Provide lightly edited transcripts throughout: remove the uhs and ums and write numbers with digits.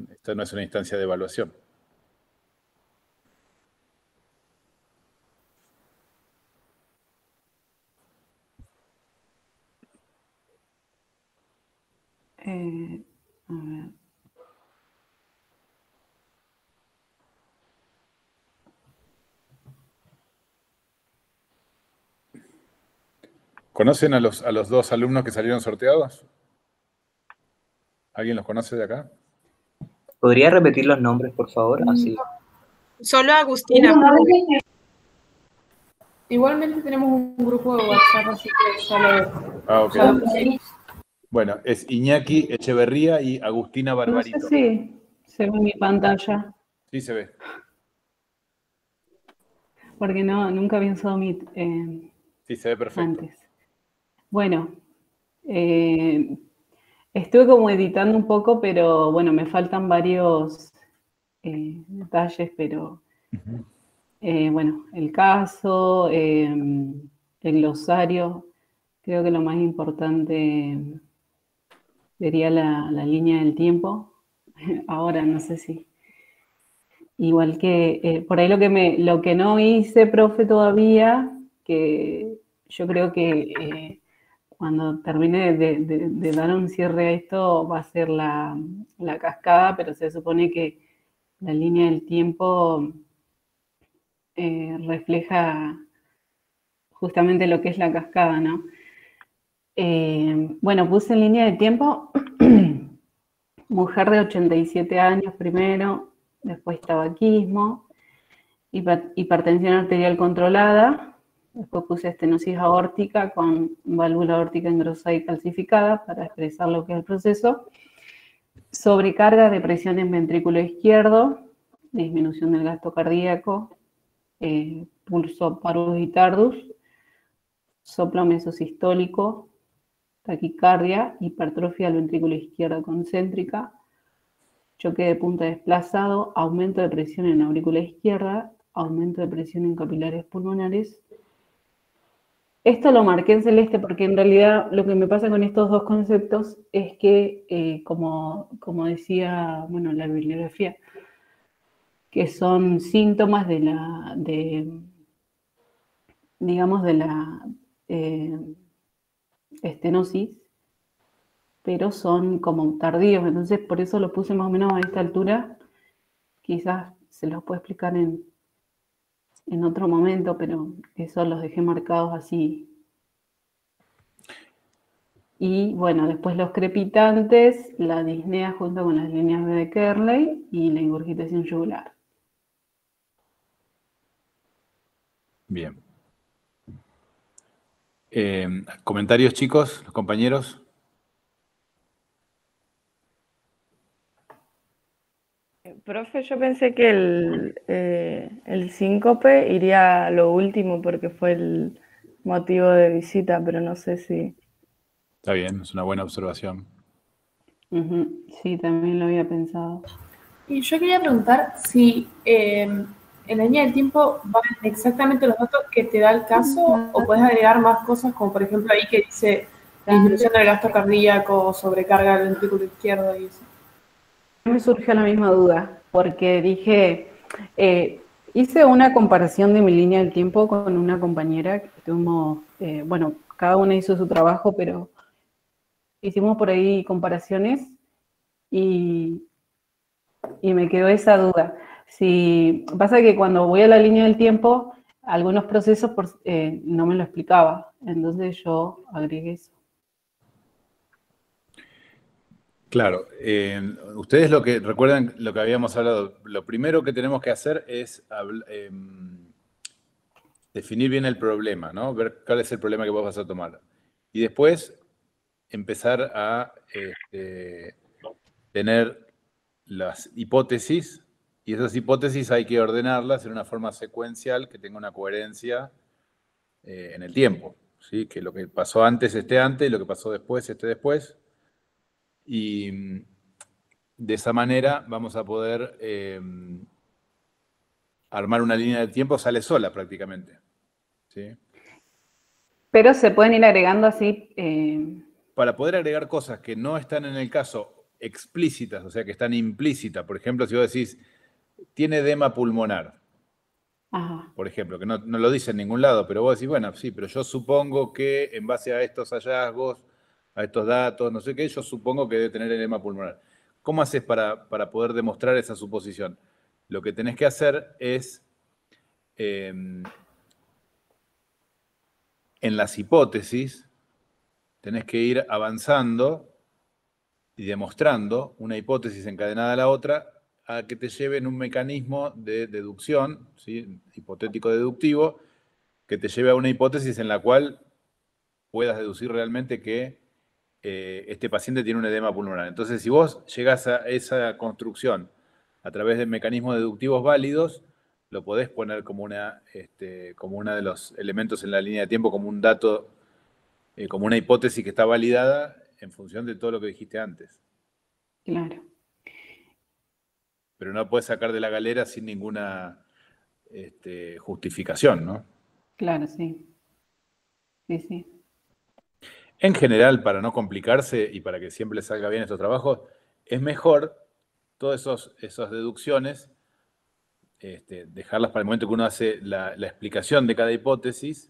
Esto no es una instancia de evaluación. A ver. ¿Conocen a los dos alumnos que salieron sorteados? ¿Alguien los conoce de acá? ¿Podría repetir los nombres, por favor? Así. Solo Agustina. Igualmente tenemos un grupo de WhatsApp, así que ya lo pusimos. Bueno, es Iñaki Echeverría y Agustina Barbarito. No sé si se ve mi pantalla. Sí, se ve. Porque nunca había usado Meet Sí, se ve perfecto. antes. Bueno, estuve como editando un poco, pero bueno, me faltan varios detalles, pero bueno, el caso, el glosario, creo que lo más importante sería la línea del tiempo. Ahora no sé si. Igual que por ahí lo que no hice, profe, todavía, que yo creo que cuando termine de dar un cierre a esto va a ser la cascada, pero se supone que la línea del tiempo refleja justamente lo que es la cascada, ¿no? Bueno, puse en línea de tiempo mujer de 87 años primero, después tabaquismo, hipertensión arterial controlada, después puse estenosis aórtica con válvula aórtica engrosada y calcificada para expresar lo que es el proceso, sobrecarga de presión en ventrículo izquierdo, disminución del gasto cardíaco, pulso parus y tardus, soplo mesosistólico, taquicardia, hipertrofia del ventrículo izquierdo concéntrica, choque de punta desplazado, aumento de presión en la aurícula izquierda, aumento de presión en capilares pulmonares. Esto lo marqué en celeste porque en realidad lo que me pasa con estos dos conceptos es que, como decía, bueno, la bibliografía, que son síntomas de la estenosis, pero son como tardíos, entonces por eso lo puse más o menos a esta altura. Quizás se los puedo explicar en otro momento, pero eso los dejé marcados así. Y bueno, después los crepitantes, la disnea junto con las líneas B de Kerley y la ingurgitación yugular. Bien. ¿Comentarios, chicos, los compañeros? Profe, yo pensé que el síncope iría a lo último porque fue el motivo de visita, pero no sé si... Está bien, es una buena observación. Sí, también lo había pensado. Y yo quería preguntar si en la línea del tiempo van exactamente los datos que te da el caso o puedes agregar más cosas, como por ejemplo ahí que dice disminución del gasto cardíaco, sobrecarga del ventrículo izquierdo y eso. Me surgió la misma duda, porque dije, hice una comparación de mi línea del tiempo con una compañera que tuvimos, bueno, cada una hizo su trabajo, pero hicimos por ahí comparaciones y me quedó esa duda. Si pasa que cuando voy a la línea del tiempo, algunos procesos no me lo explicaba, entonces yo agregué eso. Claro, ustedes recuerdan lo que habíamos hablado, lo primero que tenemos que hacer es definir bien el problema, ¿no? Ver cuál es el problema que vos vas a tomar. Y después empezar a tener las hipótesis, y esas hipótesis hay que ordenarlas en una forma secuencial que tenga una coherencia en el tiempo, ¿sí? Que lo que pasó antes esté antes y lo que pasó después esté después. Y de esa manera vamos a poder armar una línea de tiempo, sale sola prácticamente. ¿Sí? Pero se pueden ir agregando así. Para poder agregar cosas que no están en el caso explícitas, o sea, que están implícitas. Por ejemplo, si vos decís, tiene edema pulmonar, Ajá, por ejemplo, que no lo dice en ningún lado, pero vos decís, bueno, sí, pero yo supongo que en base a estos hallazgos, a estos datos, no sé qué, yo supongo que debe tener edema pulmonar. ¿Cómo haces para poder demostrar esa suposición? Lo que tenés que hacer es, en las hipótesis, tenés que ir avanzando y demostrando una hipótesis encadenada a la otra a que te lleven un mecanismo de deducción, ¿sí? Hipotético deductivo, que te lleve a una hipótesis en la cual puedas deducir realmente que este paciente tiene un edema pulmonar. Entonces, si vos llegás a esa construcción a través de mecanismos deductivos válidos, lo podés poner como como uno de los elementos en la línea de tiempo, como un dato, como una hipótesis que está validada en función de todo lo que dijiste antes. claro. Pero no puedes sacar de la galera sin ninguna justificación, ¿no? Claro, sí. Sí, sí. En general, para no complicarse y para que siempre les salga bien estos trabajos, es mejor todas esas deducciones, dejarlas para el momento que uno hace la explicación de cada hipótesis,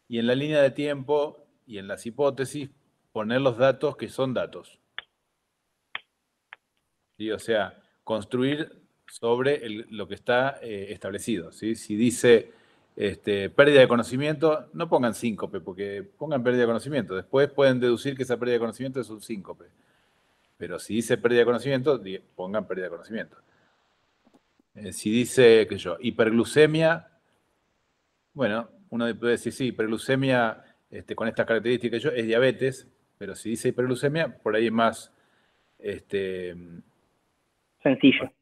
y en la línea de tiempo y en las hipótesis poner los datos que son datos. ¿Sí? O sea, construir sobre lo que está establecido. ¿Sí? Si dice pérdida de conocimiento, no pongan síncope, porque pongan pérdida de conocimiento. Después pueden deducir que esa pérdida de conocimiento es un síncope. Pero si dice pérdida de conocimiento, pongan pérdida de conocimiento. Si dice, qué sé yo, hiperglucemia, bueno, uno puede decir, sí, hiperglucemia con estas características es diabetes, pero si dice hiperglucemia, por ahí es más... Sencillo.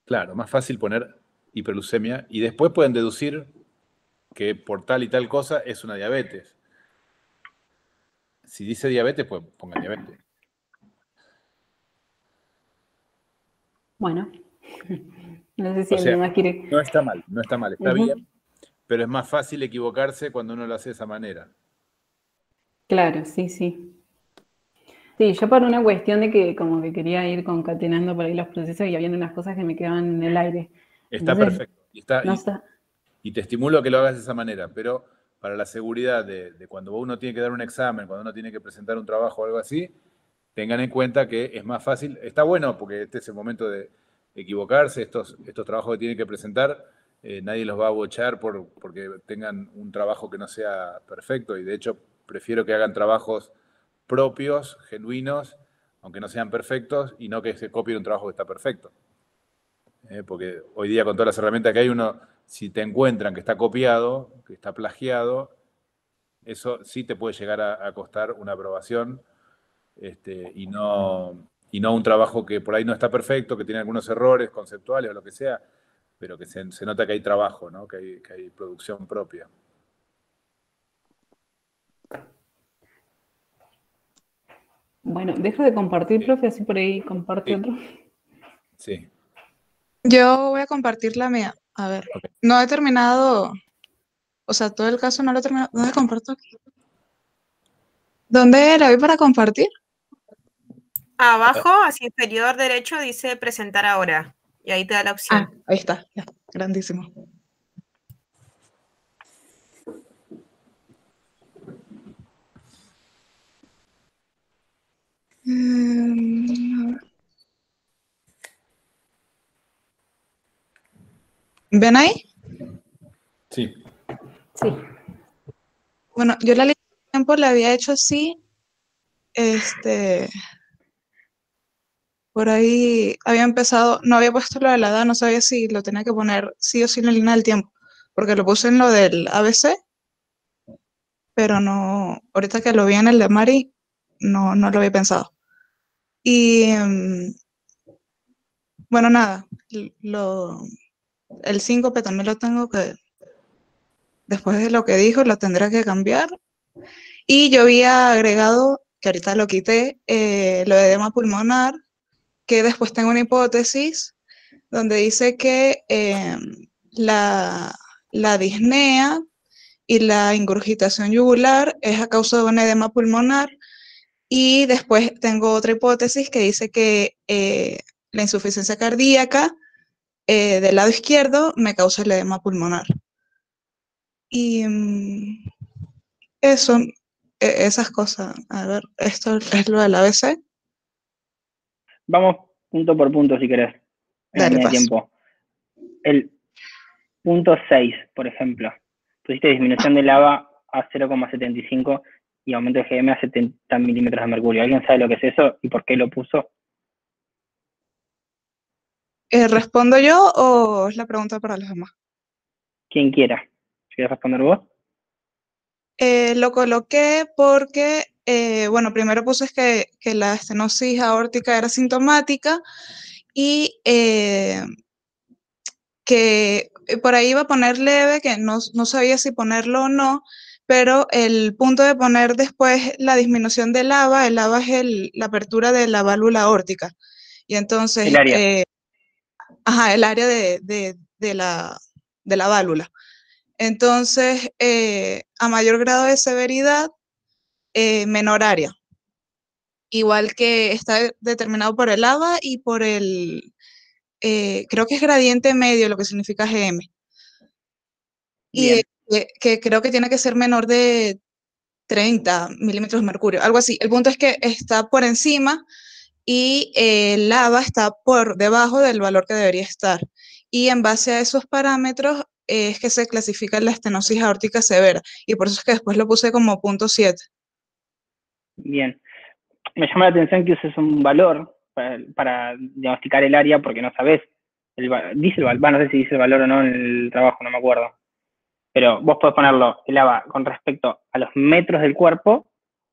Claro, más fácil poner hiperglucemia y después pueden deducir que por tal y tal cosa es una diabetes. Si dice diabetes, pues pongan diabetes. Bueno, no sé si O sea, alguien más quiere. no está mal, está Ujú. bien, pero es más fácil equivocarse cuando uno lo hace de esa manera. Claro, sí, sí. Sí, yo por una cuestión de que como que quería ir concatenando por ahí los procesos y había unas cosas que me quedaban en el aire. Está Entonces, perfecto. no está. Y te estimulo a que lo hagas de esa manera, pero para la seguridad de cuando uno tiene que dar un examen, cuando uno tiene que presentar un trabajo o algo así, tengan en cuenta que es más fácil. Está bueno porque este es el momento de equivocarse. Estos trabajos que tienen que presentar, nadie los va a bochar porque tengan un trabajo que no sea perfecto. Y de hecho, prefiero que hagan trabajos propios, genuinos, aunque no sean perfectos, y no que se copien un trabajo que está perfecto. Porque hoy día con todas las herramientas que hay, si te encuentran que está copiado, que está plagiado, eso sí te puede llegar a costar una aprobación y no un trabajo que por ahí no está perfecto, que tiene algunos errores conceptuales o lo que sea, pero que se nota que hay trabajo, ¿no? que hay producción propia. Bueno, dejo de compartir, profe, así por ahí comparte Sí. otro. Sí. Yo voy a compartir la mía. A ver, Ok. no he terminado, o sea, todo el caso no lo he terminado. ¿Dónde comparto aquí? ¿Dónde la vi para compartir? Abajo, hacia inferior derecho, dice presentar ahora. Y ahí te da la opción. Ah, ahí está, ya, grandísimo. A ver. ¿Ven ahí? Sí. Sí. Bueno, yo la línea de tiempo la había hecho así, por ahí había empezado, no había puesto lo de la edad, no sabía si lo tenía que poner sí o sí en la línea del tiempo, porque lo puse en lo del ABC, pero no, ahorita que lo vi en el de Mari, no lo había pensado. Y bueno, nada, el síncope también lo tengo que, después de lo que dijo, lo tendré que cambiar. Y yo había agregado, que ahorita lo quité, lo de edema pulmonar, que después tengo una hipótesis donde dice que la disnea y la ingurgitación yugular es a causa de un edema pulmonar Y después tengo otra hipótesis que dice que la insuficiencia cardíaca del lado izquierdo me causa el edema pulmonar. Y eso, esas cosas. A ver, esto es lo del ABC. Vamos punto por punto si querés, en la Dale, línea de paso. tiempo. El punto 6, por ejemplo. Pusiste disminución de lava a 0,75 y aumento de GM a 70 milímetros de mercurio. ¿Alguien sabe lo que es eso y por qué lo puso? ¿Respondo yo o es la pregunta para los demás? Quien quiera. ¿Quieres responder vos? Lo coloqué porque, bueno, primero puse que la estenosis aórtica era sintomática y que por ahí iba a poner leve, que no sabía si ponerlo o no, pero el punto de poner después la disminución del lava, el lava es la apertura de la válvula aórtica. Y entonces, El área. ajá, el área de la válvula. Entonces, a mayor grado de severidad, menor área. Igual que está determinado por el lava y por el, creo que es gradiente medio, lo que significa GM. Y que creo que tiene que ser menor de 30 milímetros de mercurio, algo así. El punto es que está por encima y el lava está por debajo del valor que debería estar. Y en base a esos parámetros es que se clasifica la estenosis aórtica severa. Y por eso es que después lo puse como punto 7. Bien. Me llama la atención que uses un valor para diagnosticar el área porque no sabes. Dice el valor, no sé si dice el valor o no en el trabajo, no me acuerdo. Pero vos podés ponerlo, el lava, con respecto a los metros del cuerpo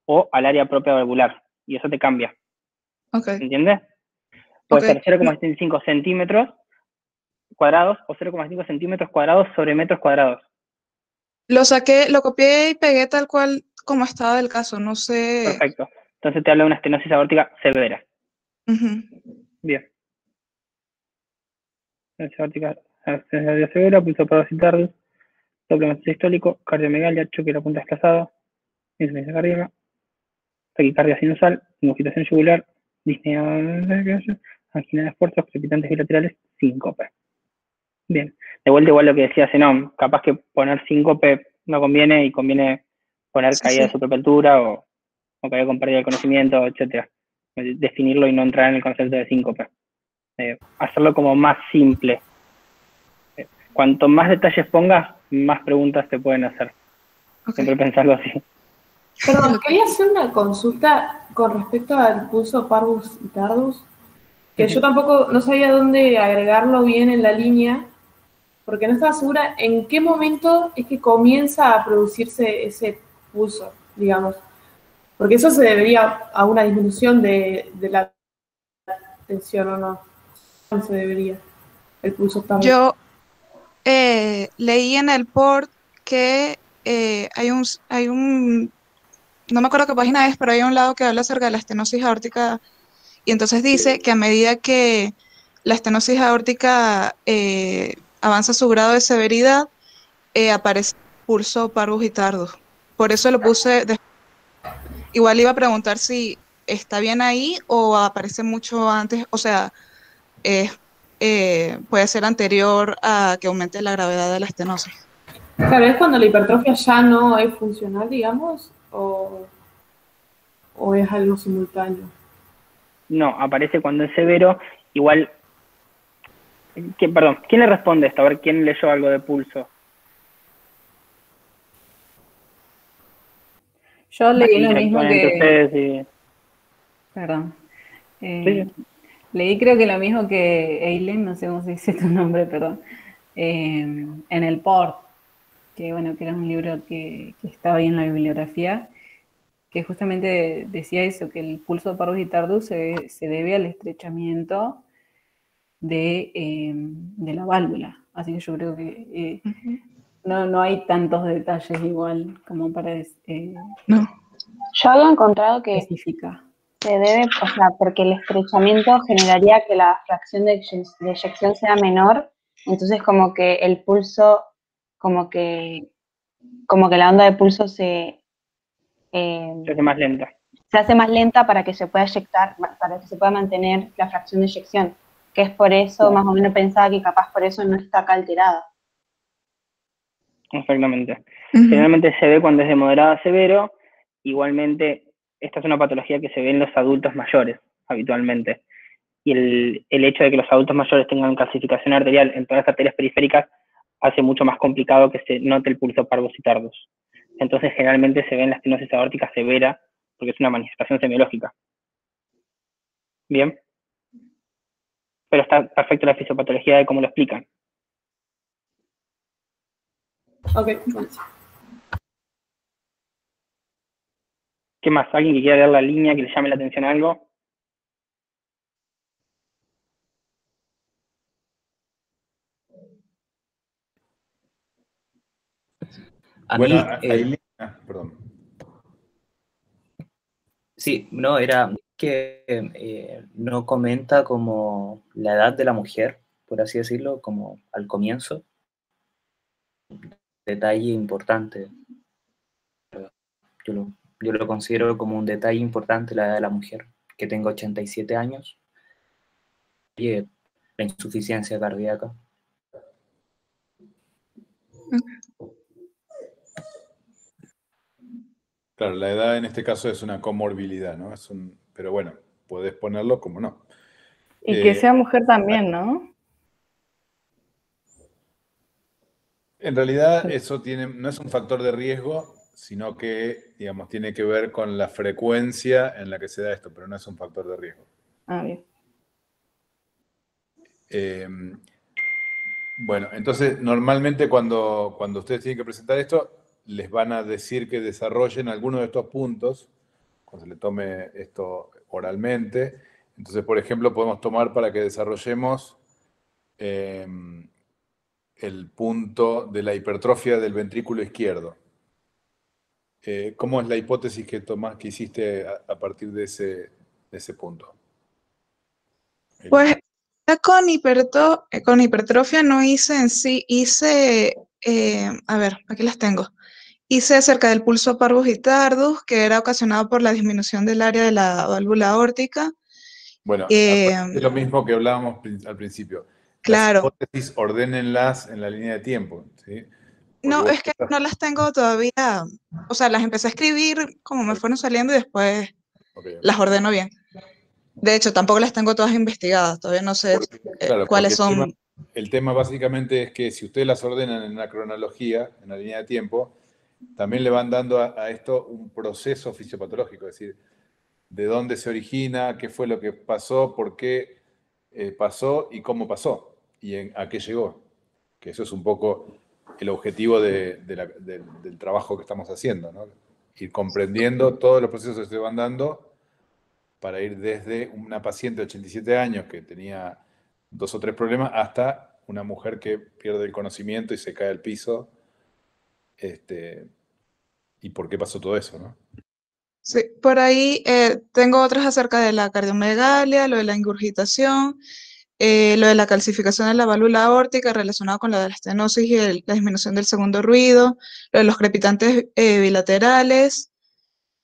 o al área propia valvular. Y eso te cambia. Okay. ¿Entiendes? Puede ser 0,75 centímetros cuadrados o 0,5 centímetros cuadrados sobre metros cuadrados. Lo saqué, lo copié y pegué tal cual como estaba del caso, no sé. Perfecto. Entonces te habla de una estenosis aórtica severa. Bien. Estenosis aórtica severa, pulso parasitardo, doble sistólico, cardiomegalia, choque de la punta desplazado, insuficiencia cardíaca, taquicardia sinusal, mugitación yugular, disnea, angina de esfuerzos, crepitantes bilaterales, síncope. Bien. De vuelta igual lo que decía Zenón, capaz que poner síncope no conviene y conviene poner caída de suprapeltura o caída con pérdida del conocimiento, etcétera. Definirlo y no entrar en el concepto de síncope. Hacerlo como más simple. Cuanto más detalles pongas, más preguntas te pueden hacer. Siempre pensarlo así. Perdón, quería hacer una consulta con respecto al pulso parvus y tardus, que yo tampoco no sabía dónde agregarlo bien en la línea, porque no estaba segura en qué momento es que comienza a producirse ese pulso, digamos. Porque eso se debería a una disminución de la tensión, ¿o no? No se debería el pulso parvus. Yo leí en el port que hay un, no me acuerdo qué página es, pero hay un lado que habla acerca de la estenosis aórtica y entonces dice que a medida que la estenosis aórtica avanza su grado de severidad, aparece pulso parvus y tardus. Por eso lo puse, igual iba a preguntar si está bien ahí o aparece mucho antes, o sea, puede ser anterior a que aumente la gravedad de la estenosis. Claro, es cuando la hipertrofia ya no es funcional, digamos, o es algo simultáneo. No, aparece cuando es severo. Igual, perdón, ¿quién le responde esto? A ver, ¿quién leyó algo de pulso? Yo leí lo mismo Entre que... ustedes y... Perdón. Sí. Leí creo que lo mismo que Eileen, no sé cómo se dice tu nombre, perdón, en el port, que bueno, que era un libro que estaba ahí en la bibliografía, que justamente decía eso, que el pulso parvus y tardus se debe al estrechamiento de la válvula. Así que yo creo que no hay tantos detalles igual como para no. Yo había encontrado que especificar. se debe, o sea, porque el estrechamiento generaría que la fracción de eyección sea menor, entonces como que el pulso, como que la onda de pulso se hace más lenta. se hace más lenta para que se pueda eyectar, para que se pueda mantener la fracción de eyección, que es por eso, más o menos pensaba que capaz por eso no está acá alterada. Exactamente. Generalmente se ve cuando es de moderado a severo. Igualmente, esta es una patología que se ve en los adultos mayores, habitualmente. Y el hecho de que los adultos mayores tengan calcificación arterial en todas las arterias periféricas hace mucho más complicado que se note el pulso parvus y tardus. Entonces, generalmente se ve en la estenosis aórtica severa, porque es una manifestación semiológica. Bien. Pero está perfecto la fisiopatología de cómo lo explican. Ok. ¿Qué más? ¿Alguien que quiera leer la línea, que le llame la atención a algo? A Bueno, mí, Aileen, perdón. sí, no, era que no comenta como la edad de la mujer, por así decirlo, como al comienzo. Detalle importante. Yo lo considero como un detalle importante la edad de la mujer, que tenga 87 años y la insuficiencia cardíaca. Claro, la edad en este caso es una comorbilidad, ¿no? Pero bueno, podés ponerlo como no. Y que sea mujer también, ¿no? En realidad eso no es un factor de riesgo, sino que, digamos, tiene que ver con la frecuencia en la que se da esto, pero no es un factor de riesgo. Ah, bien. Bueno, entonces normalmente cuando ustedes tienen que presentar esto, les van a decir que desarrollen alguno de estos puntos, cuando se le tome esto oralmente. Entonces, por ejemplo, podemos tomar para que desarrollemos el punto de la hipertrofia del ventrículo izquierdo. ¿Cómo es la hipótesis que hiciste a partir de ese punto? Pues con hipertrofia no hice en sí, a ver, aquí las tengo. Hice acerca del pulso parvus y tardus, que era ocasionado por la disminución del área de la válvula aórtica. Bueno, es lo mismo que hablábamos al principio. Claro. Las hipótesis, ordénenlas en la línea de tiempo, ¿sí? No, es que no las tengo todavía, o sea, las empecé a escribir como me fueron saliendo y después las ordeno bien. De hecho, tampoco las tengo todas investigadas, todavía no sé cuáles son. El tema básicamente es que si ustedes las ordenan en una cronología, en la línea de tiempo, también le van dando a esto un proceso fisiopatológico, es decir, de dónde se origina, qué fue lo que pasó, por qué pasó y cómo pasó, y a qué llegó. Que eso es un poco el objetivo del trabajo que estamos haciendo, ¿no? Ir comprendiendo todos los procesos que se van dando para ir desde una paciente de 87 años que tenía 2 o 3 problemas hasta una mujer que pierde el conocimiento y se cae al piso. ¿Y por qué pasó todo eso, no? Sí, por ahí tengo otras acerca de la cardiomegalia, lo de la ingurgitación, lo de la calcificación de la válvula aórtica relacionado con la de la estenosis y la disminución del segundo ruido, lo de los crepitantes bilaterales,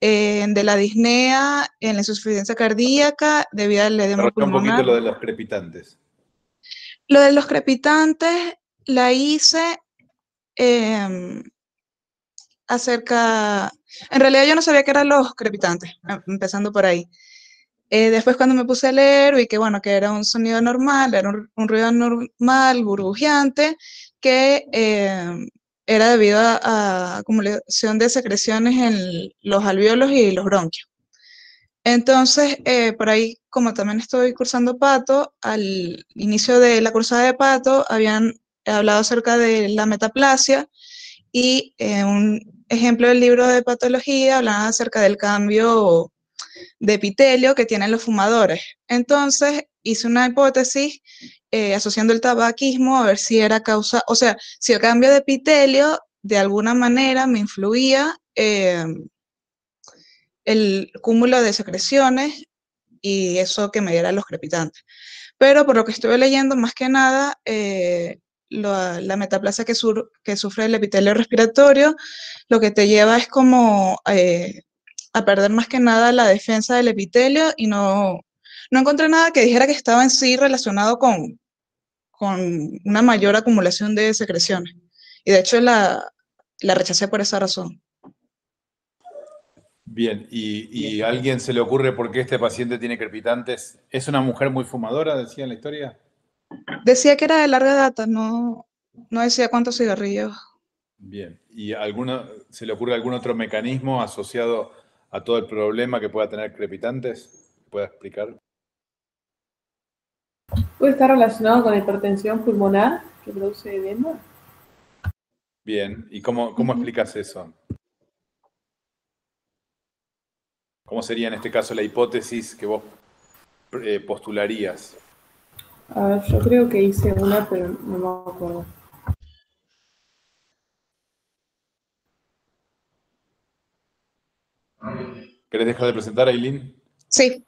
de la disnea en la insuficiencia cardíaca debido al edema pulmonar. Un poquito lo de los crepitantes. Lo de los crepitantes la hice en realidad yo no sabía qué eran los crepitantes, empezando por ahí. Después cuando me puse a leer vi que bueno, que era un sonido normal, era un ruido normal, burbujeante, que era debido a acumulación de secreciones en los alvéolos y los bronquios. Entonces, por ahí, como también estoy cursando pato, al inicio de la cursada de pato habían hablado acerca de la metaplasia y un ejemplo del libro de patología hablaba acerca del cambio de epitelio que tienen los fumadores. Entonces, hice una hipótesis asociando el tabaquismo a ver si era causa, o sea, si el cambio de epitelio de alguna manera me influía el cúmulo de secreciones y eso que me diera los crepitantes. Pero por lo que estuve leyendo, más que nada, la metaplasia que sufre el epitelio respiratorio, lo que te lleva es como a perder más que nada la defensa del epitelio y no encontré nada que dijera que estaba en sí relacionado con una mayor acumulación de secreciones. Y de hecho la rechacé por esa razón. Bien, ¿y a alguien se le ocurre por qué este paciente tiene crepitantes? ¿Es una mujer muy fumadora, decía en la historia? Decía que era de larga data, no decía cuántos cigarrillos. Bien, ¿y se le ocurre algún otro mecanismo asociado a todo el problema que pueda tener crepitantes? ¿Puede explicar? ¿Puede estar relacionado con la hipertensión pulmonar que produce edema? Bien, ¿y cómo explicas eso? ¿Cómo sería en este caso la hipótesis que vos postularías? A ver, yo creo que hice una, pero no me acuerdo. ¿Querés dejar de presentar, Aileen? Sí.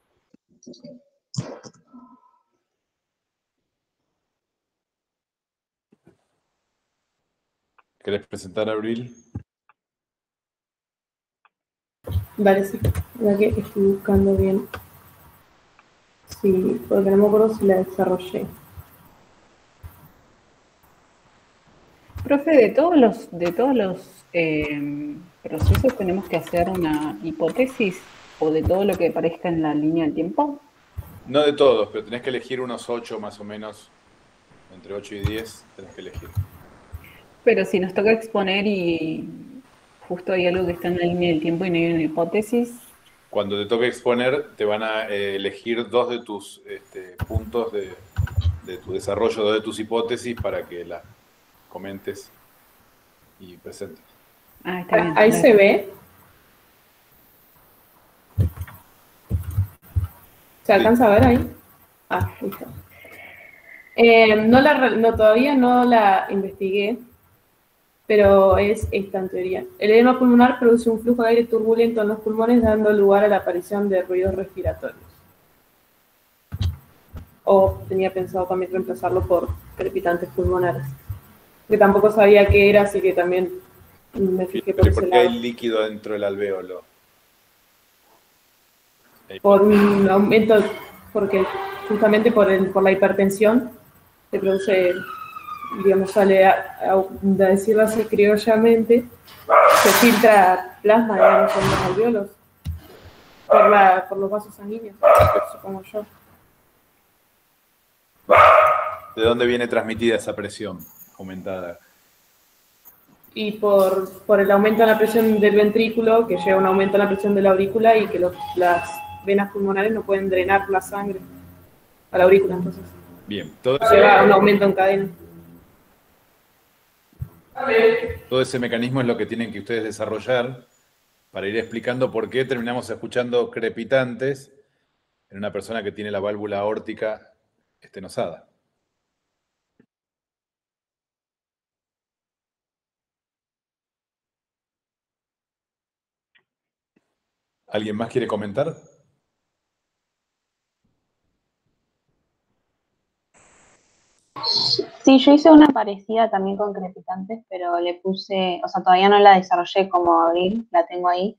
¿Querés presentar, Abril? Vale, sí, la que estoy buscando bien. Sí, porque no me acuerdo si la desarrollé. Profe, de todos los procesos tenemos que hacer una hipótesis o de todo lo que aparezca en la línea del tiempo. No de todos, pero tenés que elegir unos 8 más o menos, entre 8 y 10 tenés que elegir. Pero si nos toca exponer y justo hay algo que está en la línea del tiempo y no hay una hipótesis. Cuando te toque exponer, te van a elegir 2 de tus puntos de tu desarrollo, 2 de tus hipótesis para que las comentes y presentes. Ah, está bien. Ahí se ve. ¿Se alcanza a ver ahí? Ah, listo. Todavía no la investigué, pero es esta en teoría. El edema pulmonar produce un flujo de aire turbulento en los pulmones, dando lugar a la aparición de ruidos respiratorios. O tenía pensado también reemplazarlo por crepitantes pulmonares, que tampoco sabía qué era, así que también me fijé por ese ¿Por qué lado. hay líquido dentro del alvéolo? Por un aumento, porque justamente por la hipertensión se produce, digamos, sale a decirlo así criollamente, se filtra plasma, digamos, en los alvéolos por los vasos sanguíneos, supongo yo. ¿De dónde viene transmitida esa presión aumentada? Y por el aumento en la presión del ventrículo, que lleva un aumento en la presión de la aurícula y que las venas pulmonares no pueden drenar la sangre a la aurícula, entonces. Bien, Lleva un aumento en cadena. todo ese mecanismo es lo que tienen que ustedes desarrollar para ir explicando por qué terminamos escuchando crepitantes en una persona que tiene la válvula aórtica estenosada. ¿Alguien más quiere comentar? Sí, yo hice una parecida también con crepitantes, pero le puse, o sea, todavía no la desarrollé como Abril, la tengo ahí,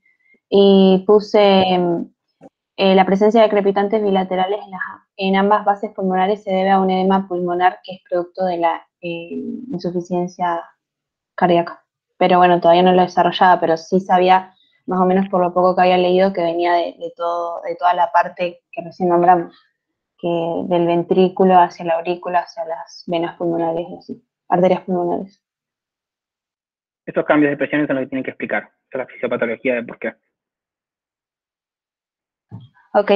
y puse la presencia de crepitantes bilaterales en ambas bases pulmonares se debe a un edema pulmonar que es producto de la insuficiencia cardíaca. Pero bueno, todavía no lo desarrollaba, pero sí sabía más o menos por lo poco que había leído que venía de toda la parte que recién nombramos, que del ventrículo hacia la aurícula, hacia las venas pulmonares y así, arterias pulmonares. Esos cambios de presión son los que tienen que explicar, la fisiopatología de por qué. Ok.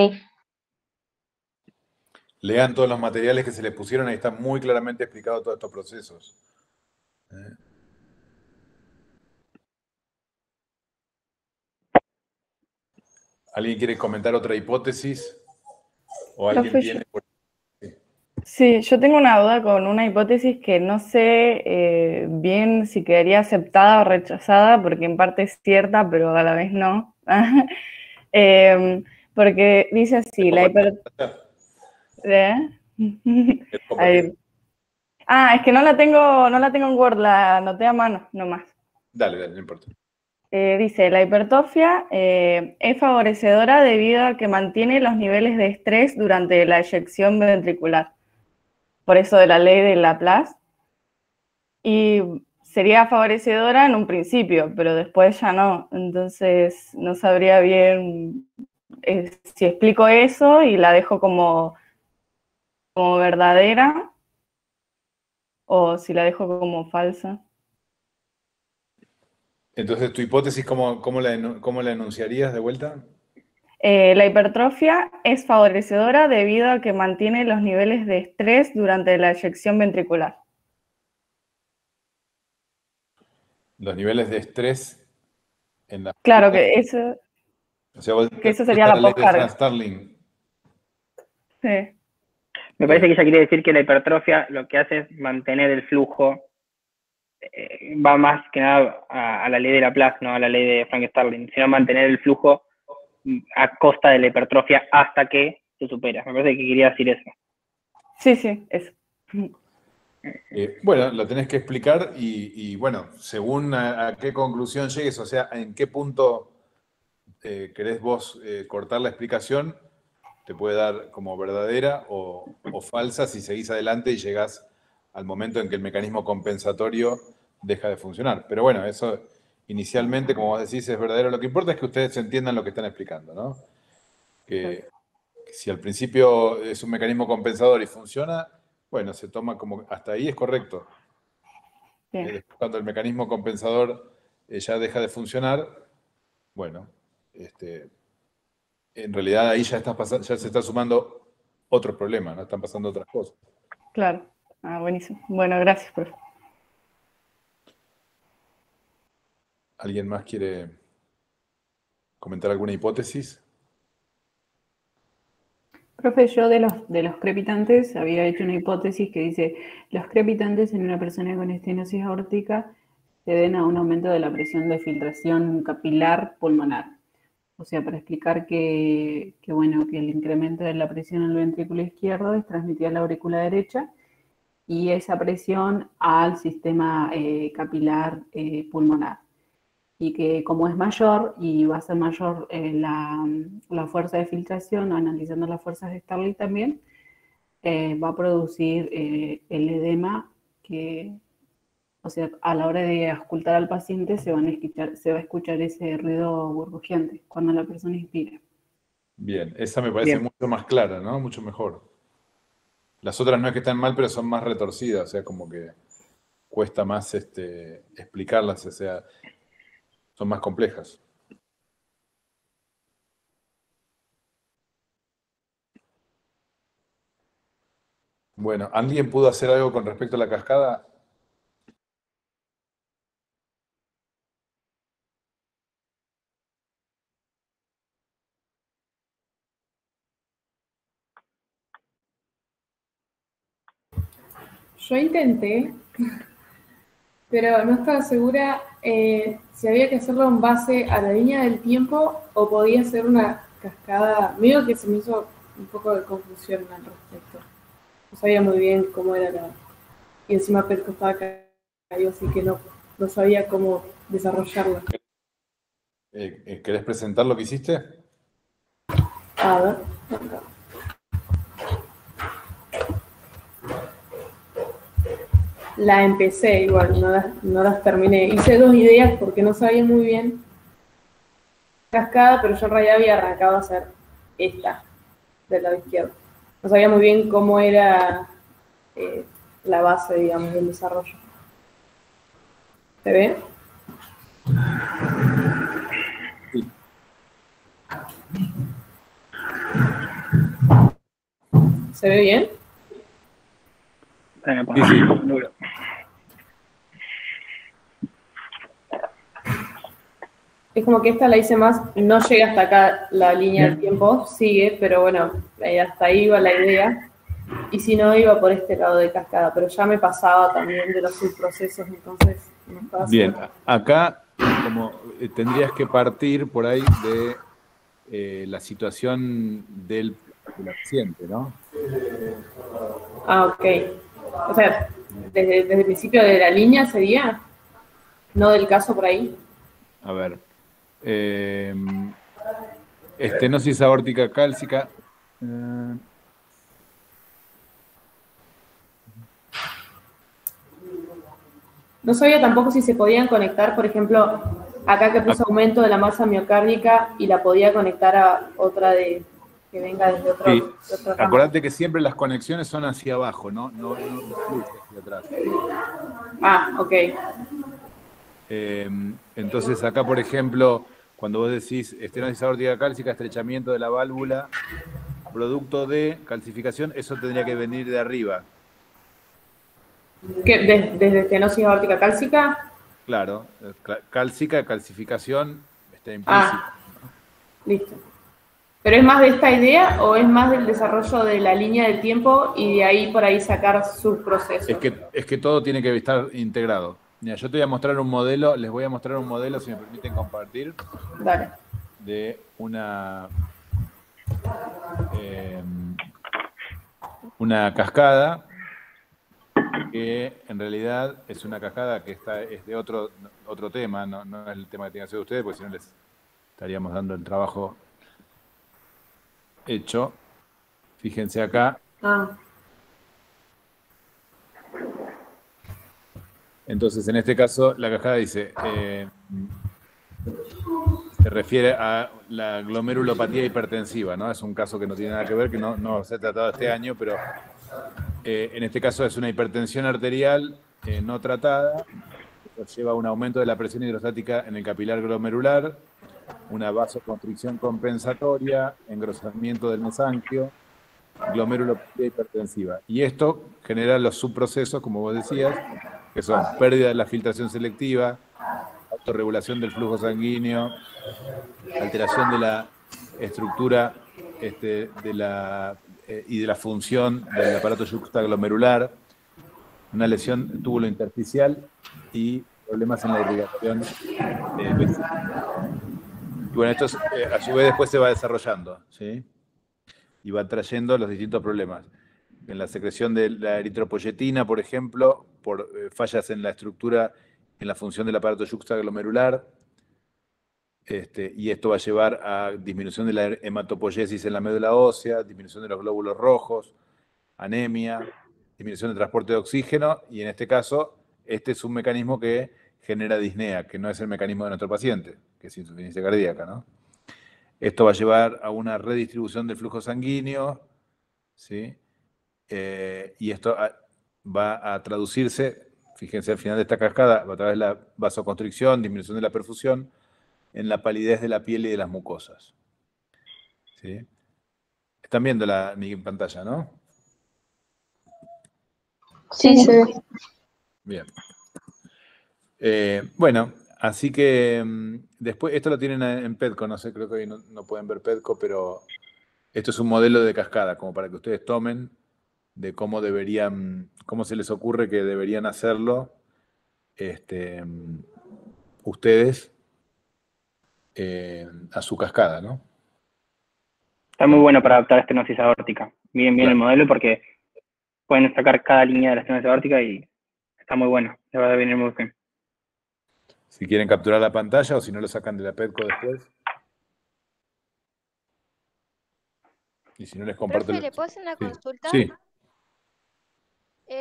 Lean todos los materiales que se les pusieron, ahí está muy claramente explicado todos estos procesos. ¿Alguien quiere comentar otra hipótesis? ¿O alguien Profe, tiene? Sí, yo tengo una duda con una hipótesis que no sé bien si quedaría aceptada o rechazada, porque en parte es cierta, pero a la vez no. Porque dice así, la es que no la tengo en Word, la anoté a mano nomás. Dale, no importa. Dice, la hipertrofia es favorecedora debido a que mantiene los niveles de estrés durante la eyección ventricular. Por eso de la ley de Laplace. Y sería favorecedora en un principio, pero después ya no. Entonces no sabría bien si explico eso y la dejo como verdadera o si la dejo como falsa. Entonces, ¿tu hipótesis cómo la enunciarías de vuelta? La hipertrofia es favorecedora debido a que mantiene los niveles de estrés durante la eyección ventricular. Los niveles de estrés en la... Claro que eso, O sea, vos que eso sería la ley de poscarga. Franz Starling. Sí. Me parece que ella quiere decir que la hipertrofia lo que hace es mantener el flujo, va más que nada a la ley de Laplace, no a la ley de Frank Starling, sino mantener el flujo a costa de la hipertrofia hasta que se supera. Me parece que quería decir eso. Sí, eso. Bueno, lo tenés que explicar y bueno, según a qué conclusión llegues, o sea, en qué punto querés vos cortar la explicación, te puede dar como verdadera o falsa si seguís adelante y llegás al momento en que el mecanismo compensatorio deja de funcionar. Pero bueno, eso inicialmente, como vos decís, es verdadero. Lo que importa es que ustedes entiendan lo que están explicando, ¿no? Que si al principio es un mecanismo compensador y funciona, bueno, se toma como hasta ahí es correcto. Después, cuando el mecanismo compensador ya deja de funcionar, bueno, en realidad ahí ya se está sumando otros problemas, ¿no? Están pasando otras cosas. Claro. Ah, buenísimo. Bueno, gracias, profe. ¿Alguien más quiere comentar alguna hipótesis? Profe, yo de los crepitantes había hecho una hipótesis que dice, los crepitantes en una persona con estenosis aórtica se deben a un aumento de la presión de filtración capilar pulmonar. O sea, para explicar que el incremento de la presión en el ventrículo izquierdo es transmitida a la aurícula derecha y esa presión al sistema capilar pulmonar. Y que como es mayor y va a ser mayor la fuerza de filtración, analizando las fuerzas de Starling también, va a producir el edema que, o sea, a la hora de auscultar al paciente se va a escuchar ese ruido burbujeante cuando la persona inspira. Bien, esa me parece mucho más clara, ¿no? Mucho mejor. Las otras no es que están mal, pero son más retorcidas, o sea, como que cuesta más explicarlas, o sea, son más complejas. Bueno, ¿alguien pudo hacer algo con respecto a la cascada? Yo intenté, pero no estaba segura si había que hacerlo en base a la línea del tiempo o podía ser una cascada. Medio que se me hizo un poco de confusión al respecto. No sabía muy bien cómo era la... Y encima Petco estaba caído, así que no sabía cómo desarrollarla. ¿Querés presentar lo que hiciste? A ver, acá. La empecé igual, no las terminé. Hice 2 ideas porque no sabía muy bien cascada, pero yo en realidad había arrancado a hacer esta del lado izquierdo. No sabía muy bien cómo era la base, digamos, del desarrollo. ¿Se ve? Sí. ¿Se ve bien? Sí, sí. Es como que esta la hice más, no llega hasta acá la línea del tiempo, sigue, pero bueno, hasta ahí iba la idea. Y si no, iba por este lado de cascada, pero ya me pasaba también de los subprocesos, entonces no estaba Bien, segura. acá como tendrías que partir por ahí de la situación del paciente, ¿no? Ah, ok. O sea, desde el principio de la línea sería, no del caso por ahí. A ver. Estenosis aórtica cálcica. No sabía tampoco si se podían conectar, por ejemplo, acá que puse aumento de la masa miocárdica y la podía conectar a otra que venga desde otro, Sí. de otro ramo. Acordate que siempre las conexiones son hacia abajo, no fluye hacia atrás. Ah, ok. Entonces acá, por ejemplo, cuando vos decís estenosis aórtica cálcica, estrechamiento de la válvula, producto de calcificación, eso tendría que venir de arriba. ¿Qué, desde estenosis aórtica cálcica? Claro, cálcica, calcificación, está implícita. Listo. ¿Pero es más de esta idea o es más del desarrollo de la línea del tiempo y de ahí por ahí sacar sus procesos? Es que todo tiene que estar integrado. Mira, yo te voy a mostrar un modelo, les voy a mostrar un modelo, si me permiten compartir, Dale. de una cascada que en realidad es una cascada que es de otro tema, no es el tema que tienen que hacer ustedes, porque si no les estaríamos dando el trabajo hecho. Fíjense acá. Entonces, en este caso, la cascada dice, se refiere a la glomerulopatía hipertensiva, ¿no? Es un caso que no tiene nada que ver, que no se ha tratado este año, pero en este caso es una hipertensión arterial no tratada, que lleva a un aumento de la presión hidrostática en el capilar glomerular, una vasoconstricción compensatoria, engrosamiento del mesanquio, glomerulopatía hipertensiva. Y esto genera los subprocesos, como vos decías, que son pérdida de la filtración selectiva, autorregulación del flujo sanguíneo, alteración de la estructura y de la función del aparato yuxtaglomerular, una lesión túbulo intersticial y problemas en la irrigación vesical. Y bueno, esto a su vez después se va desarrollando, ¿sí? Y va trayendo los distintos problemas. En la secreción de la eritropoyetina, por ejemplo, por fallas en la estructura, en la función del aparato yuxtaglomerular, y esto va a llevar a disminución de la hematopoiesis en la médula ósea, disminución de los glóbulos rojos, anemia, disminución del transporte de oxígeno, y en este caso, este es un mecanismo que genera disnea, que no es el mecanismo de nuestro paciente, que es insuficiencia cardíaca, ¿no? Esto va a llevar a una redistribución del flujo sanguíneo, ¿sí? Y esto va a traducirse, fíjense al final de esta cascada, a través de la vasoconstricción, disminución de la perfusión, en la palidez de la piel y de las mucosas. ¿Sí? Están viendo mi pantalla, ¿no? Sí, se ve. Bien. Bueno, así que después, esto lo tienen en PEDCO, no sé, creo que hoy no pueden ver PEDCO, pero esto es un modelo de cascada, como para que ustedes tomen de cómo se les ocurre que deberían hacerlo ustedes a su cascada, ¿no? Está muy bueno para adaptar estenosis aórtica. Bien Claro. el modelo porque pueden sacar cada línea de la estenosis aórtica y está muy bueno. Le va a venir muy bien. Si quieren capturar la pantalla o si no lo sacan de la PEDCO después. Y si no les comparto... Profe, ¿le puedo hacer una Sí. consulta? Sí.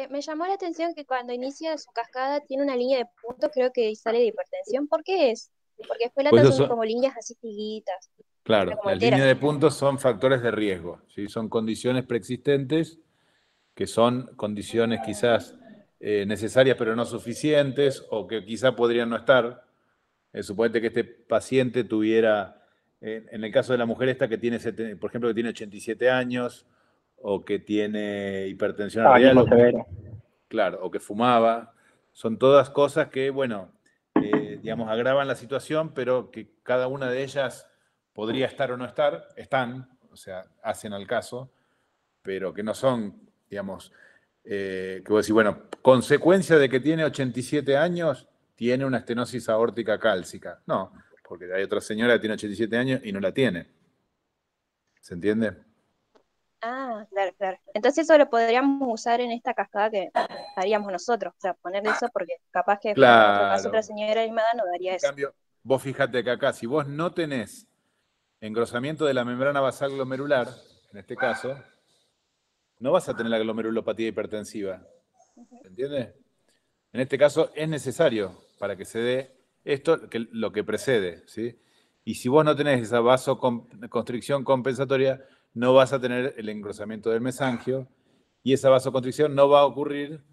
Me llamó la atención que cuando inicia su cascada tiene una línea de puntos, creo que sale de hipertensión. ¿Por qué es? Porque después las Pues otras eso son como líneas así seguiditas. Claro, como las enteras. líneas de puntos son factores de riesgo, ¿sí? Son condiciones preexistentes que son condiciones quizás necesarias pero no suficientes o que quizás podrían no estar. Suponete que este paciente tuviera, en el caso de la mujer esta que tiene, por ejemplo, que tiene 87 años o que tiene hipertensión arterial, Tabaquismo severo. claro, o que fumaba, son todas cosas que, bueno, digamos, agravan la situación, pero que cada una de ellas podría estar o no estar, están, o sea, hacen al caso, pero que no son, digamos, que vos decís, bueno, consecuencia de que tiene 87 años, tiene una estenosis aórtica cálcica. No, porque hay otra señora que tiene 87 años y no la tiene. ¿Se entiende? Ah, claro, claro. Entonces eso lo podríamos usar en esta cascada que haríamos nosotros. O sea, ponerle eso porque capaz que en otro caso Claro. otra señora animada no daría En eso. cambio, vos fíjate que acá, si vos no tenés engrosamiento de la membrana basal glomerular, en este caso, no vas a tener la glomerulopatía hipertensiva. ¿Entiendes? En este caso es necesario para que se dé esto, lo que precede, ¿sí? Y si vos no tenés esa vasoconstricción compensatoria, no vas a tener el engrosamiento del mesangio, y esa vasoconstricción no va a ocurrir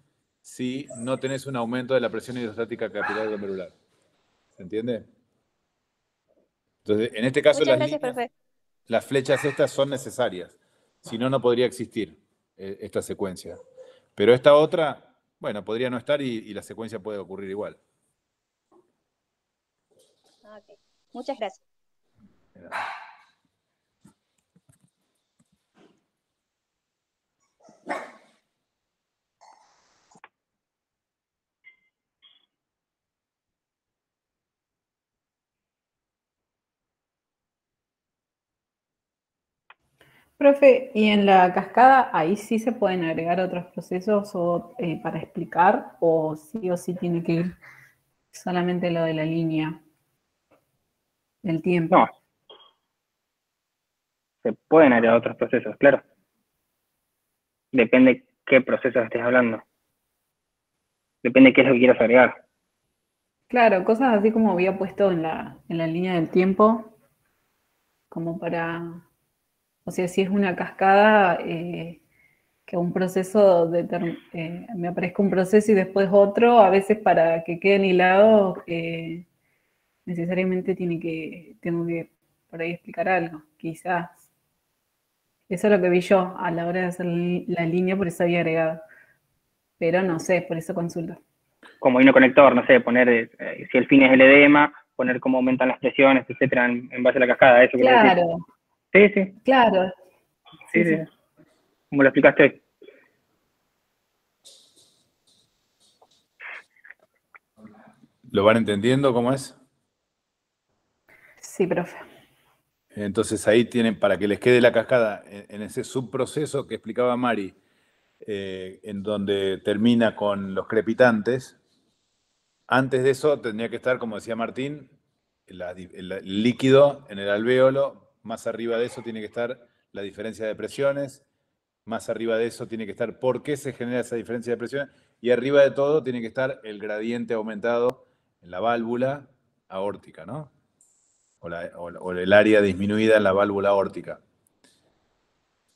si no tenés un aumento de la presión hidrostática capilar glomerular. ¿Se entiende? Entonces, en este caso Muchas gracias, profe. las flechas estas son necesarias. Si no, no podría existir esta secuencia. Pero esta otra, bueno, podría no estar y la secuencia puede ocurrir igual. Ok. Muchas gracias. Profe, y en la cascada, ahí sí se pueden agregar otros procesos para explicar, o sí tiene que ir solamente lo de la línea del tiempo. No, se pueden agregar otros procesos, claro. Depende qué procesos estés hablando. Depende qué es lo que quieras agregar. Claro, cosas así como había puesto en la línea del tiempo, como para, o sea, si es una cascada, que un proceso, me aparezca un proceso y después otro, a veces para que queden hilados, necesariamente tengo que por ahí explicar algo, quizás. Eso es lo que vi yo a la hora de hacer la línea, por eso había agregado. Pero no sé, por eso consulto. Como hino conector, no sé, poner, si el fin es el edema, poner cómo aumentan las presiones, etcétera, en base a la cascada, eso. Claro. Sí, sí. Claro. Sí. Como lo explicaste hoy. ¿Lo van entendiendo cómo es? Sí, profe. Entonces ahí tienen, para que les quede la cascada, en ese subproceso que explicaba Mari, en donde termina con los crepitantes, antes de eso tendría que estar, como decía Martín, el líquido en el alvéolo, más arriba de eso tiene que estar la diferencia de presiones, más arriba de eso tiene que estar por qué se genera esa diferencia de presiones, y arriba de todo tiene que estar el gradiente aumentado en la válvula aórtica, ¿no? O el área disminuida en la válvula aórtica.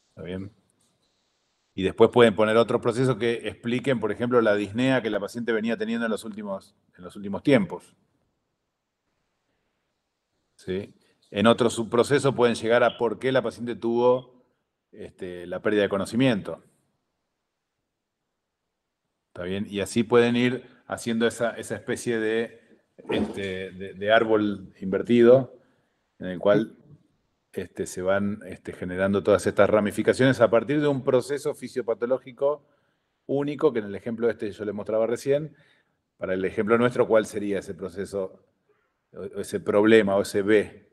¿Está bien? Y después pueden poner otros procesos que expliquen, por ejemplo, la disnea que la paciente venía teniendo en los últimos tiempos. ¿Sí? En otro subproceso pueden llegar a por qué la paciente tuvo la pérdida de conocimiento. ¿Está bien? Y así pueden ir haciendo esa especie de árbol invertido en el cual se van generando todas estas ramificaciones a partir de un proceso fisiopatológico único, que en el ejemplo yo le mostraba recién. Para el ejemplo nuestro, ¿cuál sería ese proceso, o ese problema, o ese B?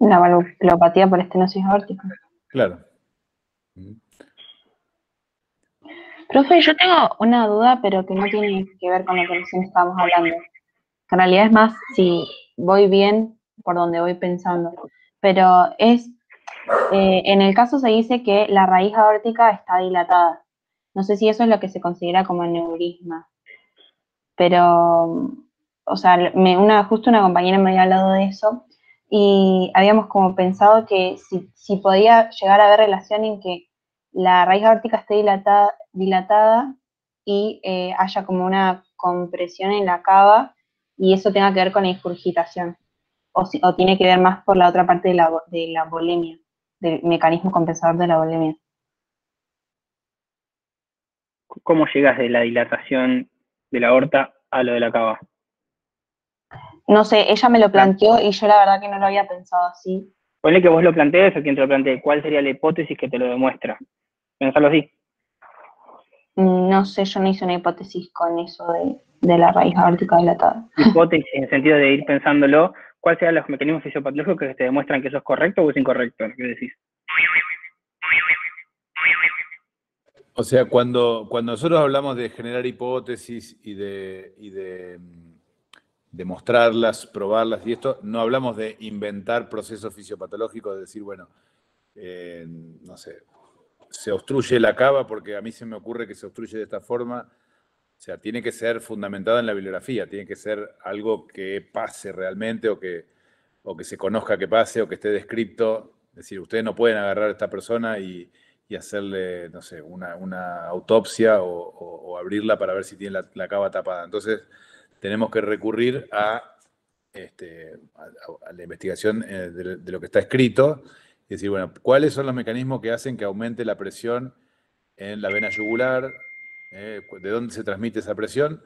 La valvulopatía por estenosis aórtica. Claro. Profe, yo tengo una duda, pero que no tiene que ver con lo que recién estábamos hablando. En realidad es más si voy bien por donde voy pensando. Pero en el caso se dice que la raíz aórtica está dilatada. No sé si eso es lo que se considera como aneurisma. Pero, o sea, justo una compañera me había hablado de eso y habíamos como pensado que si podía llegar a haber relación en que la raíz aórtica esté dilatada y haya como una compresión en la cava y eso tenga que ver con la ingurgitación, o tiene que ver más por la otra parte de la volemia, del mecanismo compensador de la volemia. ¿Cómo llegas de la dilatación de la aorta a lo de la cava? No sé, ella me lo planteó y yo la verdad que no lo había pensado así. Ponle que vos lo plantees o quien te lo plantee. ¿Cuál sería la hipótesis que te lo demuestra? Pensalo así. No sé, yo no hice una hipótesis con eso de la raíz aórtica dilatada. Hipótesis en el sentido de ir pensándolo, ¿cuáles serían los mecanismos fisiopatológicos que te demuestran que eso es correcto o es incorrecto? ¿Qué decís? O sea, cuando nosotros hablamos de generar hipótesis y de demostrarlas, probarlas, y esto no hablamos de inventar procesos fisiopatológicos, de decir, bueno, no sé, se obstruye la cava porque a mí se me ocurre que se obstruye de esta forma. O sea, tiene que ser fundamentado en la bibliografía, tiene que ser algo que pase realmente o que se conozca que pase o que esté descrito. Es decir, ustedes no pueden agarrar a esta persona y hacerle, no sé, una autopsia o abrirla para ver si tiene la cava tapada. Entonces, tenemos que recurrir a la investigación de lo que está escrito. Es decir, bueno, ¿cuáles son los mecanismos que hacen que aumente la presión en la vena yugular? ¿De dónde se transmite esa presión?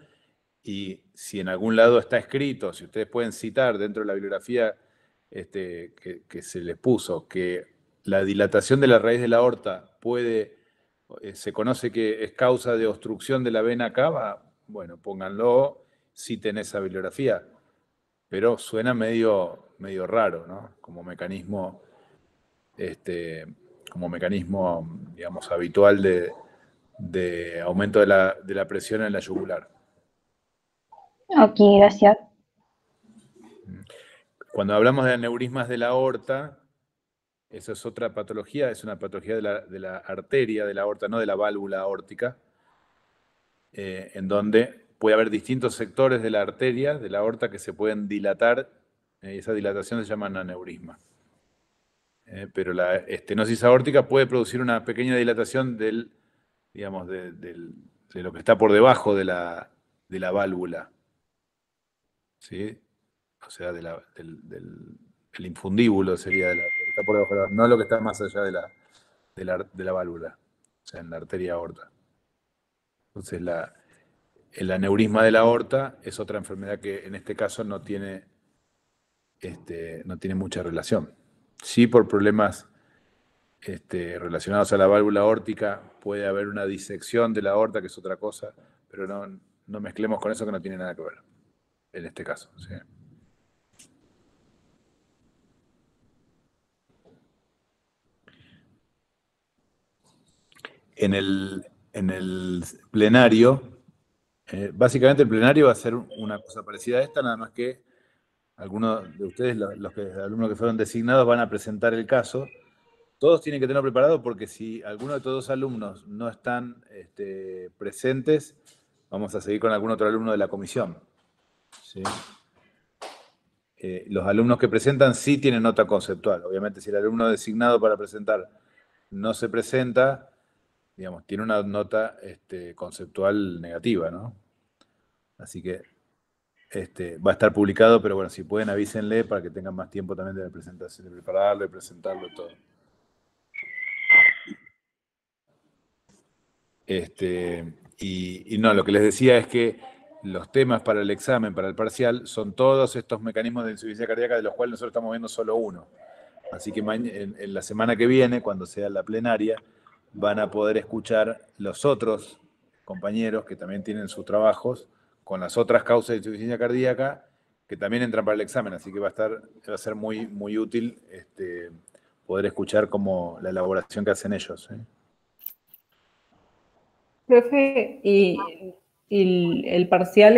Y si en algún lado está escrito, si ustedes pueden citar dentro de la bibliografía que se les puso, que la dilatación de la raíz de la aorta se conoce que es causa de obstrucción de la vena cava, bueno, pónganlo, citen esa bibliografía. Pero suena medio raro, ¿no? Como mecanismo, digamos, habitual de aumento de la presión en la yugular. Ok, gracias. Cuando hablamos de aneurismas de la aorta, eso es otra patología, es una patología de la arteria de la aorta, no de la válvula aórtica, en donde puede haber distintos sectores de la arteria, de la aorta, que se pueden dilatar, y esa dilatación se llama aneurisma. Pero la estenosis aórtica puede producir una pequeña dilatación de lo que está por debajo de la válvula, ¿sí? O sea, del infundíbulo sería lo que está por debajo, no lo que está más allá de la válvula, o sea, en la arteria aorta. Entonces, el aneurisma de la aorta es otra enfermedad que en este caso no tiene mucha relación. Sí, por problemas relacionados a la válvula aórtica puede haber una disección de la aorta, que es otra cosa, pero no mezclemos con eso, que no tiene nada que ver en este caso. ¿Sí? En el plenario, básicamente el plenario va a ser una cosa parecida a esta, nada más que algunos de ustedes, los alumnos que fueron designados, van a presentar el caso. Todos tienen que tenerlo preparado, porque si alguno de estos dos alumnos no están presentes, vamos a seguir con algún otro alumno de la comisión. ¿Sí? Los alumnos que presentan sí tienen nota conceptual. Obviamente, si el alumno designado para presentar no se presenta, digamos, tiene una nota conceptual negativa, ¿no? Así que va a estar publicado, pero bueno, si pueden avísenle para que tengan más tiempo también de la presentación, de prepararlo, de presentarlo y todo. Y no, lo que les decía es que los temas para el examen, para el parcial, son todos estos mecanismos de insuficiencia cardíaca, de los cuales nosotros estamos viendo solo uno. Así que en la semana que viene, cuando sea la plenaria, van a poder escuchar los otros compañeros que también tienen sus trabajos con las otras causas de insuficiencia cardíaca, que también entran para el examen. Así que va a ser muy, muy útil poder escuchar como la elaboración que hacen ellos. Profe, y el parcial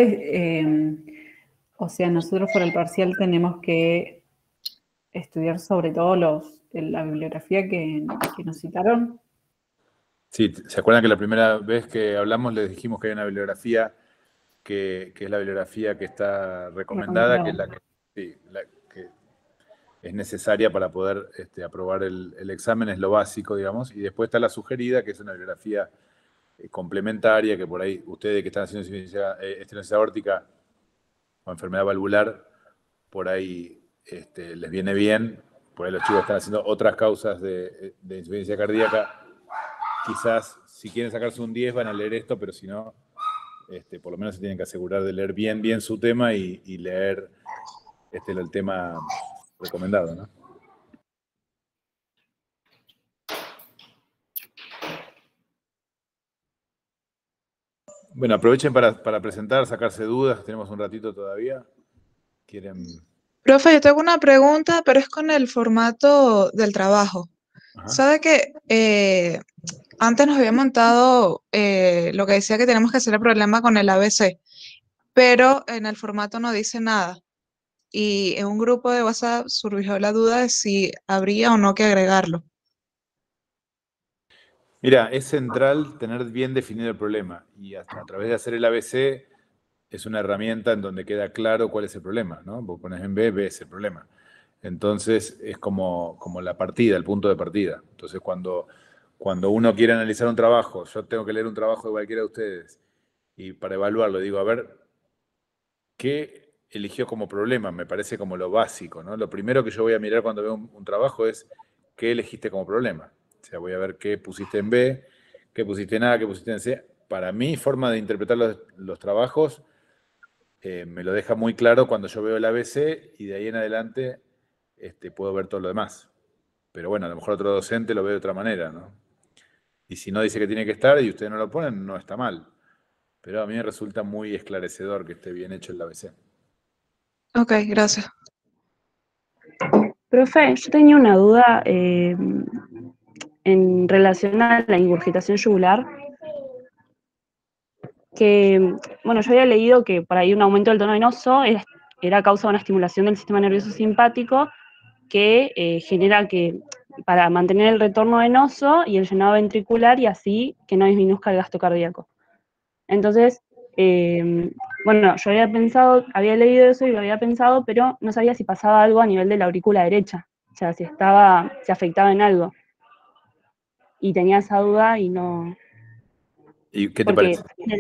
o sea, nosotros por el parcial tenemos que estudiar sobre todo la bibliografía que nos citaron. Sí, ¿se acuerdan que la primera vez que hablamos les dijimos que hay una bibliografía que es la bibliografía que está recomendada, que es la que es necesaria para poder aprobar el examen, es lo básico, digamos, y después está la sugerida, que es una bibliografía complementaria, que por ahí ustedes que están haciendo estenosis aórtica o enfermedad valvular, por ahí les viene bien, por ahí los chicos están haciendo otras causas de insuficiencia cardíaca, quizás si quieren sacarse un 10 van a leer esto, pero si no, por lo menos se tienen que asegurar de leer bien su tema y leer el tema recomendado, ¿no? Bueno, aprovechen para presentar, sacarse dudas, tenemos un ratito todavía. ¿Quieren? Profe, yo tengo una pregunta, pero es con el formato del trabajo. Ajá. ¿Sabe que antes nos había montado lo que decía que tenemos que hacer el problema con el ABC? pero en el formato no dice nada. Y en un grupo de WhatsApp surgió la duda de si habría o no que agregarlo. Mira, es central tener bien definido el problema y a través de hacer el ABC es una herramienta en donde queda claro cuál es el problema, ¿no? Vos pones en B, B es el problema. Entonces es como la partida, el punto de partida. Entonces cuando uno quiere analizar un trabajo, yo tengo que leer un trabajo de cualquiera de ustedes y para evaluarlo digo, a ver, ¿qué eligió como problema? Me parece como lo básico, ¿no? Lo primero que yo voy a mirar cuando veo un trabajo es qué elegiste como problema. O sea, voy a ver qué pusiste en B, qué pusiste en A, qué pusiste en C. Para mí, forma de interpretar los trabajos me lo deja muy claro cuando yo veo el ABC y de ahí en adelante puedo ver todo lo demás. Pero bueno, a lo mejor otro docente lo ve de otra manera, ¿no? Y si no dice que tiene que estar y ustedes no lo ponen, no está mal. Pero a mí me resulta muy esclarecedor que esté bien hecho el ABC. Ok, gracias. Profe, yo tenía una duda en relación a la ingurgitación yugular, que, bueno, yo había leído que por ahí un aumento del tono venoso era causa de una estimulación del sistema nervioso simpático que genera que, para mantener el retorno venoso y el llenado ventricular y así que no disminuzca el gasto cardíaco. Entonces, bueno, yo había leído eso y lo había pensado, pero no sabía si pasaba algo a nivel de la aurícula derecha, o sea, si afectaba en algo. Y tenía esa duda y no... ¿Y qué te Porque parece? en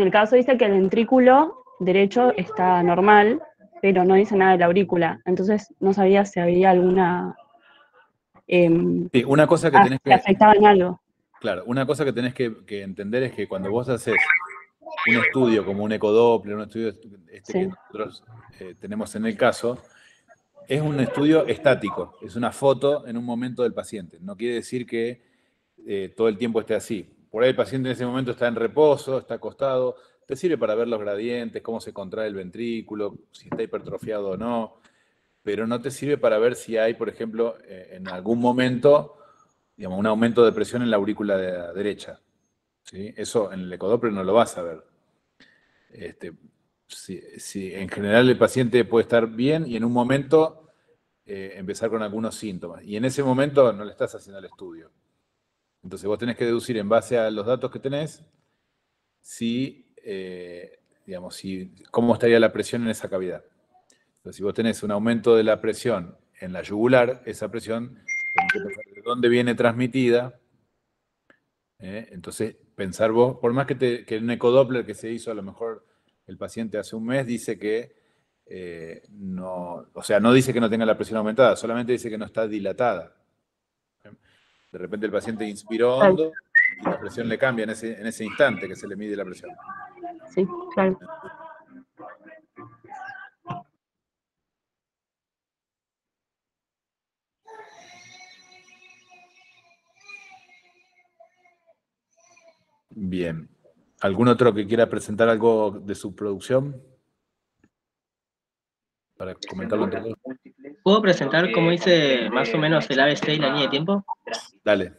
el caso dice que el ventrículo derecho está normal, pero no dice nada de la aurícula. Entonces no sabía si había alguna... Sí, una cosa que tenés que afectaba en algo. Claro, una cosa que tenés que entender es que cuando vos haces un estudio como un ecodoppler, un estudio Sí. que nosotros tenemos en el caso, es un estudio estático, es una foto en un momento del paciente. No quiere decir que todo el tiempo esté así. Por ahí el paciente en ese momento está en reposo, está acostado, te sirve para ver los gradientes, cómo se contrae el ventrículo, si está hipertrofiado o no, pero no te sirve para ver si hay, por ejemplo, en algún momento, digamos, un aumento de presión en la aurícula derecha. ¿Sí? Eso en el ecodoppler no lo vas a ver. Si en general el paciente puede estar bien y en un momento empezar con algunos síntomas. Y en ese momento no le estás haciendo el estudio. Entonces vos tenés que deducir en base a los datos que tenés cómo estaría la presión en esa cavidad. Entonces, si vos tenés un aumento de la presión en la yugular, esa presión tenés que pensar de dónde viene transmitida. Entonces, pensar vos, por más que un ecodoppler que se hizo a lo mejor el paciente hace un mes dice que no dice que no tenga la presión aumentada, solamente dice que no está dilatada. De repente el paciente inspiró hondo y la presión le cambia en ese instante que se le mide la presión. Sí, claro. Bien. ¿Algún otro que quiera presentar algo de su producción? Para comentarlo entre todos. ¿Puedo presentar cómo hice más o menos el ABC y la línea de tiempo? Dale.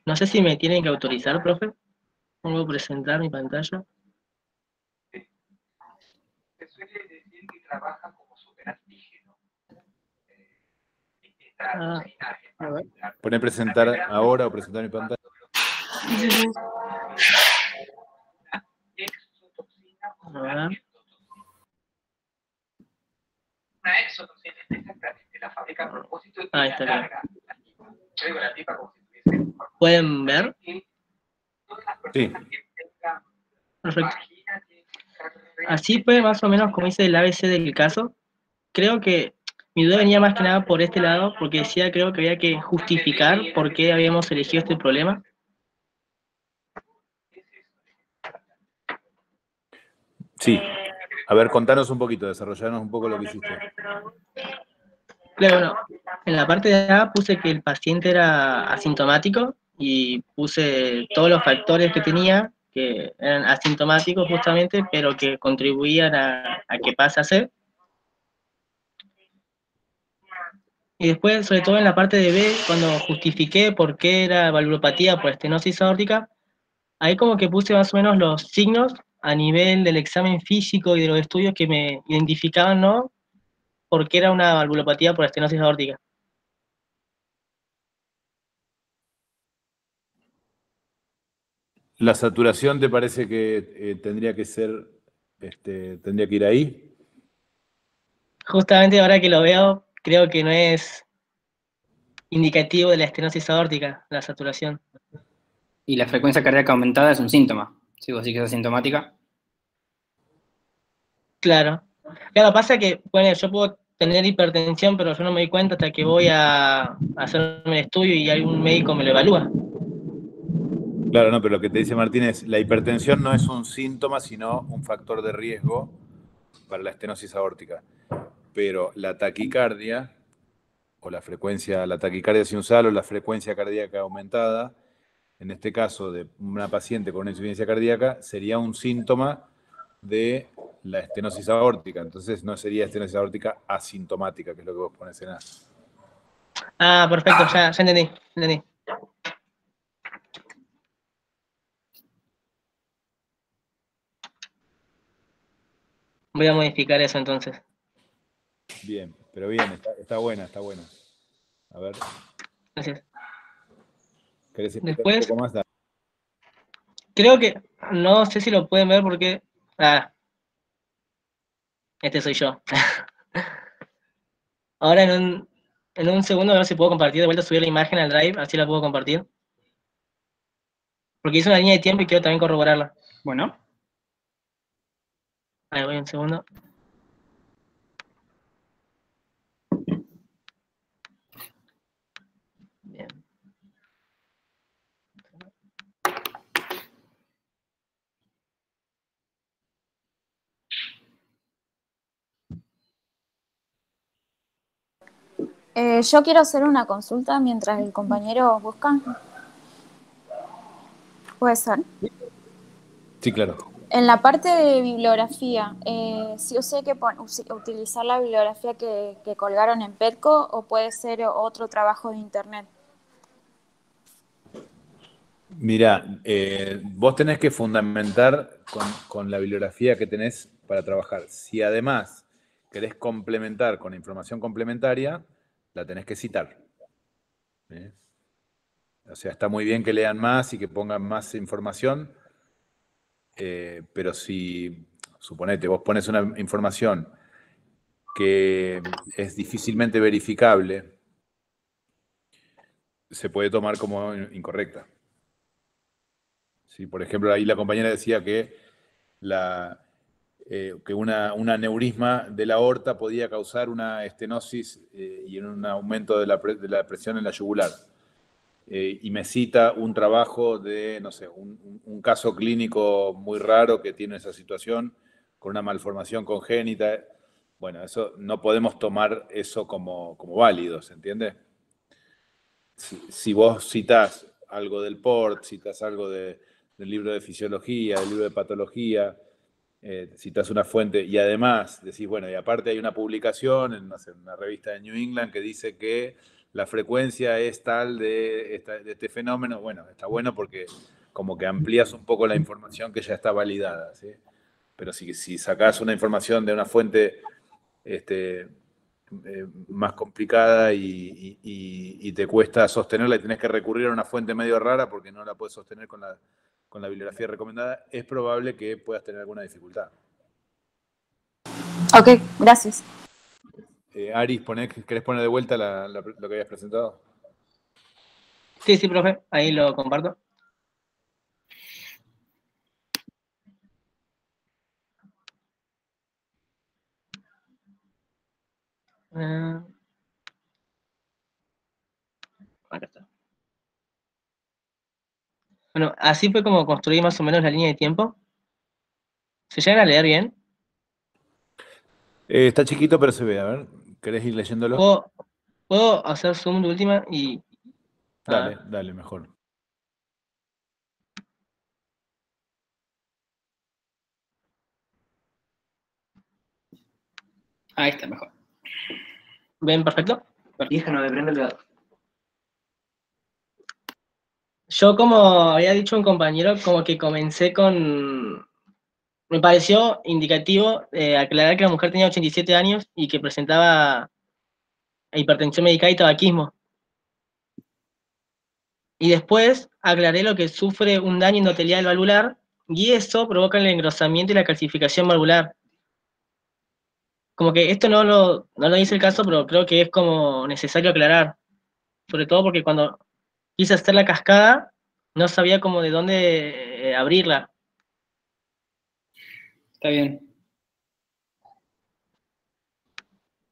No sé si me tienen que autorizar, profe. ¿Puedo presentar mi pantalla? Se suele decir que trabaja como superantígeno. ¿Pone presentar ahora o presentar mi pantalla? Una exotoxina exactamente, la fabrica a propósito y Ahí está. larga. Yo digo la tipa como si tuviese. ¿Pueden ver? Sí. Perfecto. Así fue más o menos como hice el ABC del caso. Creo que mi duda venía más que nada por este lado, porque creo que había que justificar por qué habíamos elegido este problema. Sí. A ver, contanos un poquito, desarrollarnos un poco lo que hiciste. Claro, bueno, en la parte de A puse que el paciente era asintomático y puse todos los factores que tenía que eran asintomáticos justamente, pero que contribuían a que pase a ser. Y después, sobre todo en la parte de B, cuando justifiqué por qué era valvulopatía por estenosis aórtica, ahí como que puse más o menos los signos a nivel del examen físico y de los estudios que me identificaban, ¿no? Por qué era una valvulopatía por estenosis aórtica. ¿La saturación te parece que tendría que ser, tendría que ir ahí? Justamente ahora que lo veo, creo que no es indicativo de la estenosis aórtica, la saturación. Y la frecuencia cardíaca aumentada es un síntoma. Si vos sí que es asintomática. Claro. Claro, pasa que, bueno, yo puedo tener hipertensión, pero yo no me doy cuenta hasta que voy a hacerme el estudio y algún médico me lo evalúa. Claro, no, pero lo que te dice Martín es, la hipertensión no es un síntoma, sino un factor de riesgo para la estenosis aórtica. Pero la taquicardia, o la frecuencia, la taquicardia sinusal o la frecuencia cardíaca aumentada, en este caso de una paciente con una insuficiencia cardíaca, sería un síntoma de la estenosis aórtica. Entonces no sería estenosis aórtica asintomática, que es lo que vos pones en A. Ah, perfecto, ya entendí. Voy a modificar eso entonces. Bien, pero bien, está buena. A ver. Gracias. ¿Querés explicar Después, un poco más? creo que, no sé si lo pueden ver porque... Ah, este soy yo. Ahora en un segundo a ver si puedo compartir, de vuelta subir la imagen al Drive, así la puedo compartir. Porque hice una línea de tiempo y quiero también corroborarla. Bueno. Ahí voy un segundo. Bien. Yo quiero hacer una consulta mientras el compañero busca. ¿Puede ser? Sí, claro. En la parte de bibliografía, ¿sí o sí hay que utilizar la bibliografía que colgaron en Petco o puede ser otro trabajo de internet? Mira, vos tenés que fundamentar con la bibliografía que tenés para trabajar. Si además querés complementar con información complementaria, la tenés que citar. ¿Sí? O sea, está muy bien que lean más y que pongan más información, pero si, suponete, vos pones una información que es difícilmente verificable, se puede tomar como incorrecta. Sí, por ejemplo, ahí la compañera decía que un aneurisma de la aorta podía causar una estenosis y un aumento de la presión en la yugular. Y me cita un trabajo de, no sé, un caso clínico muy raro que tiene esa situación, con una malformación congénita. Bueno, eso no podemos tomar eso como válido, ¿se entiende? Si vos citás algo del PORT, citás algo del libro de fisiología, del libro de patología, citás una fuente y además decís, bueno, y aparte hay una publicación en, no sé, una revista de New England que dice que la frecuencia es tal de este fenómeno, bueno, está bueno porque como que amplías un poco la información que ya está validada, ¿sí? Pero si sacás una información de una fuente más complicada y te cuesta sostenerla y tenés que recurrir a una fuente medio rara porque no la puedes sostener con la bibliografía recomendada, es probable que puedas tener alguna dificultad. Ok, gracias. Aris, ¿querés poner de vuelta lo que habías presentado? Sí, profe, ahí lo comparto. Acá está. Bueno, así fue como construí más o menos la línea de tiempo. ¿Se llegan a leer bien? Está chiquito, pero se ve. A ver, ¿querés ir leyéndolo? ¿Puedo hacer zoom de última y...? Dale, mejor. Ahí está, mejor. ¿Ven perfecto? Vieja, no me prende el gato. Yo, como había dicho un compañero, como que comencé con... Me pareció indicativo aclarar que la mujer tenía 87 años y que presentaba hipertensión medicada y tabaquismo. Y después aclaré lo que sufre un daño endotelial valvular y eso provoca el engrosamiento y la calcificación valvular. Como que esto no lo dice el caso, pero creo que es como necesario aclarar. Sobre todo porque cuando quise hacer la cascada, no sabía como de dónde abrirla. Está bien.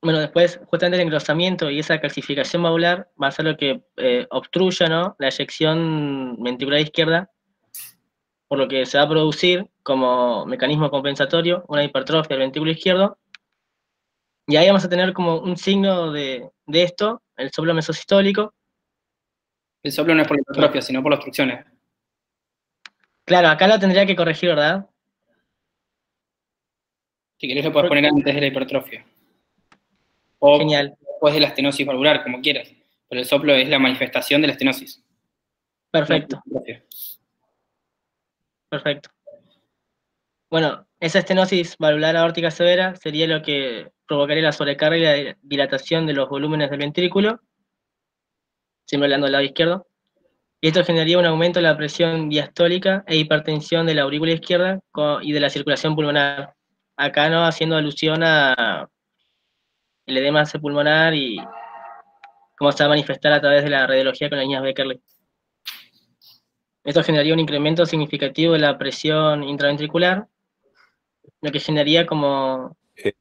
Bueno, después, justamente el engrosamiento y esa calcificación valvular va a ser lo que obstruya, ¿no?, la eyección ventricular izquierda, por lo que se va a producir como mecanismo compensatorio una hipertrofia del ventrículo izquierdo, y ahí vamos a tener como un signo de esto, el soplo mesosistólico. El soplo no es por la hipertrofia, sino por las obstrucciones. Claro, acá lo tendría que corregir, ¿verdad? Si querés lo puedes poner antes de la hipertrofia. O Genial. después de la estenosis valvular, como quieras. Pero el soplo es la manifestación de la estenosis. Perfecto. Perfecto. Bueno, esa estenosis valvular aórtica severa sería lo que provocaría la sobrecarga y la dilatación de los volúmenes del ventrículo, siempre hablando del lado izquierdo, y esto generaría un aumento de la presión diastólica e hipertensión de la aurícula izquierda y de la circulación pulmonar. Acá no haciendo alusión a el edema pulmonar y cómo se va a manifestar a través de la radiología con las líneas Beckerle. Esto generaría un incremento significativo de la presión intraventricular, lo que generaría como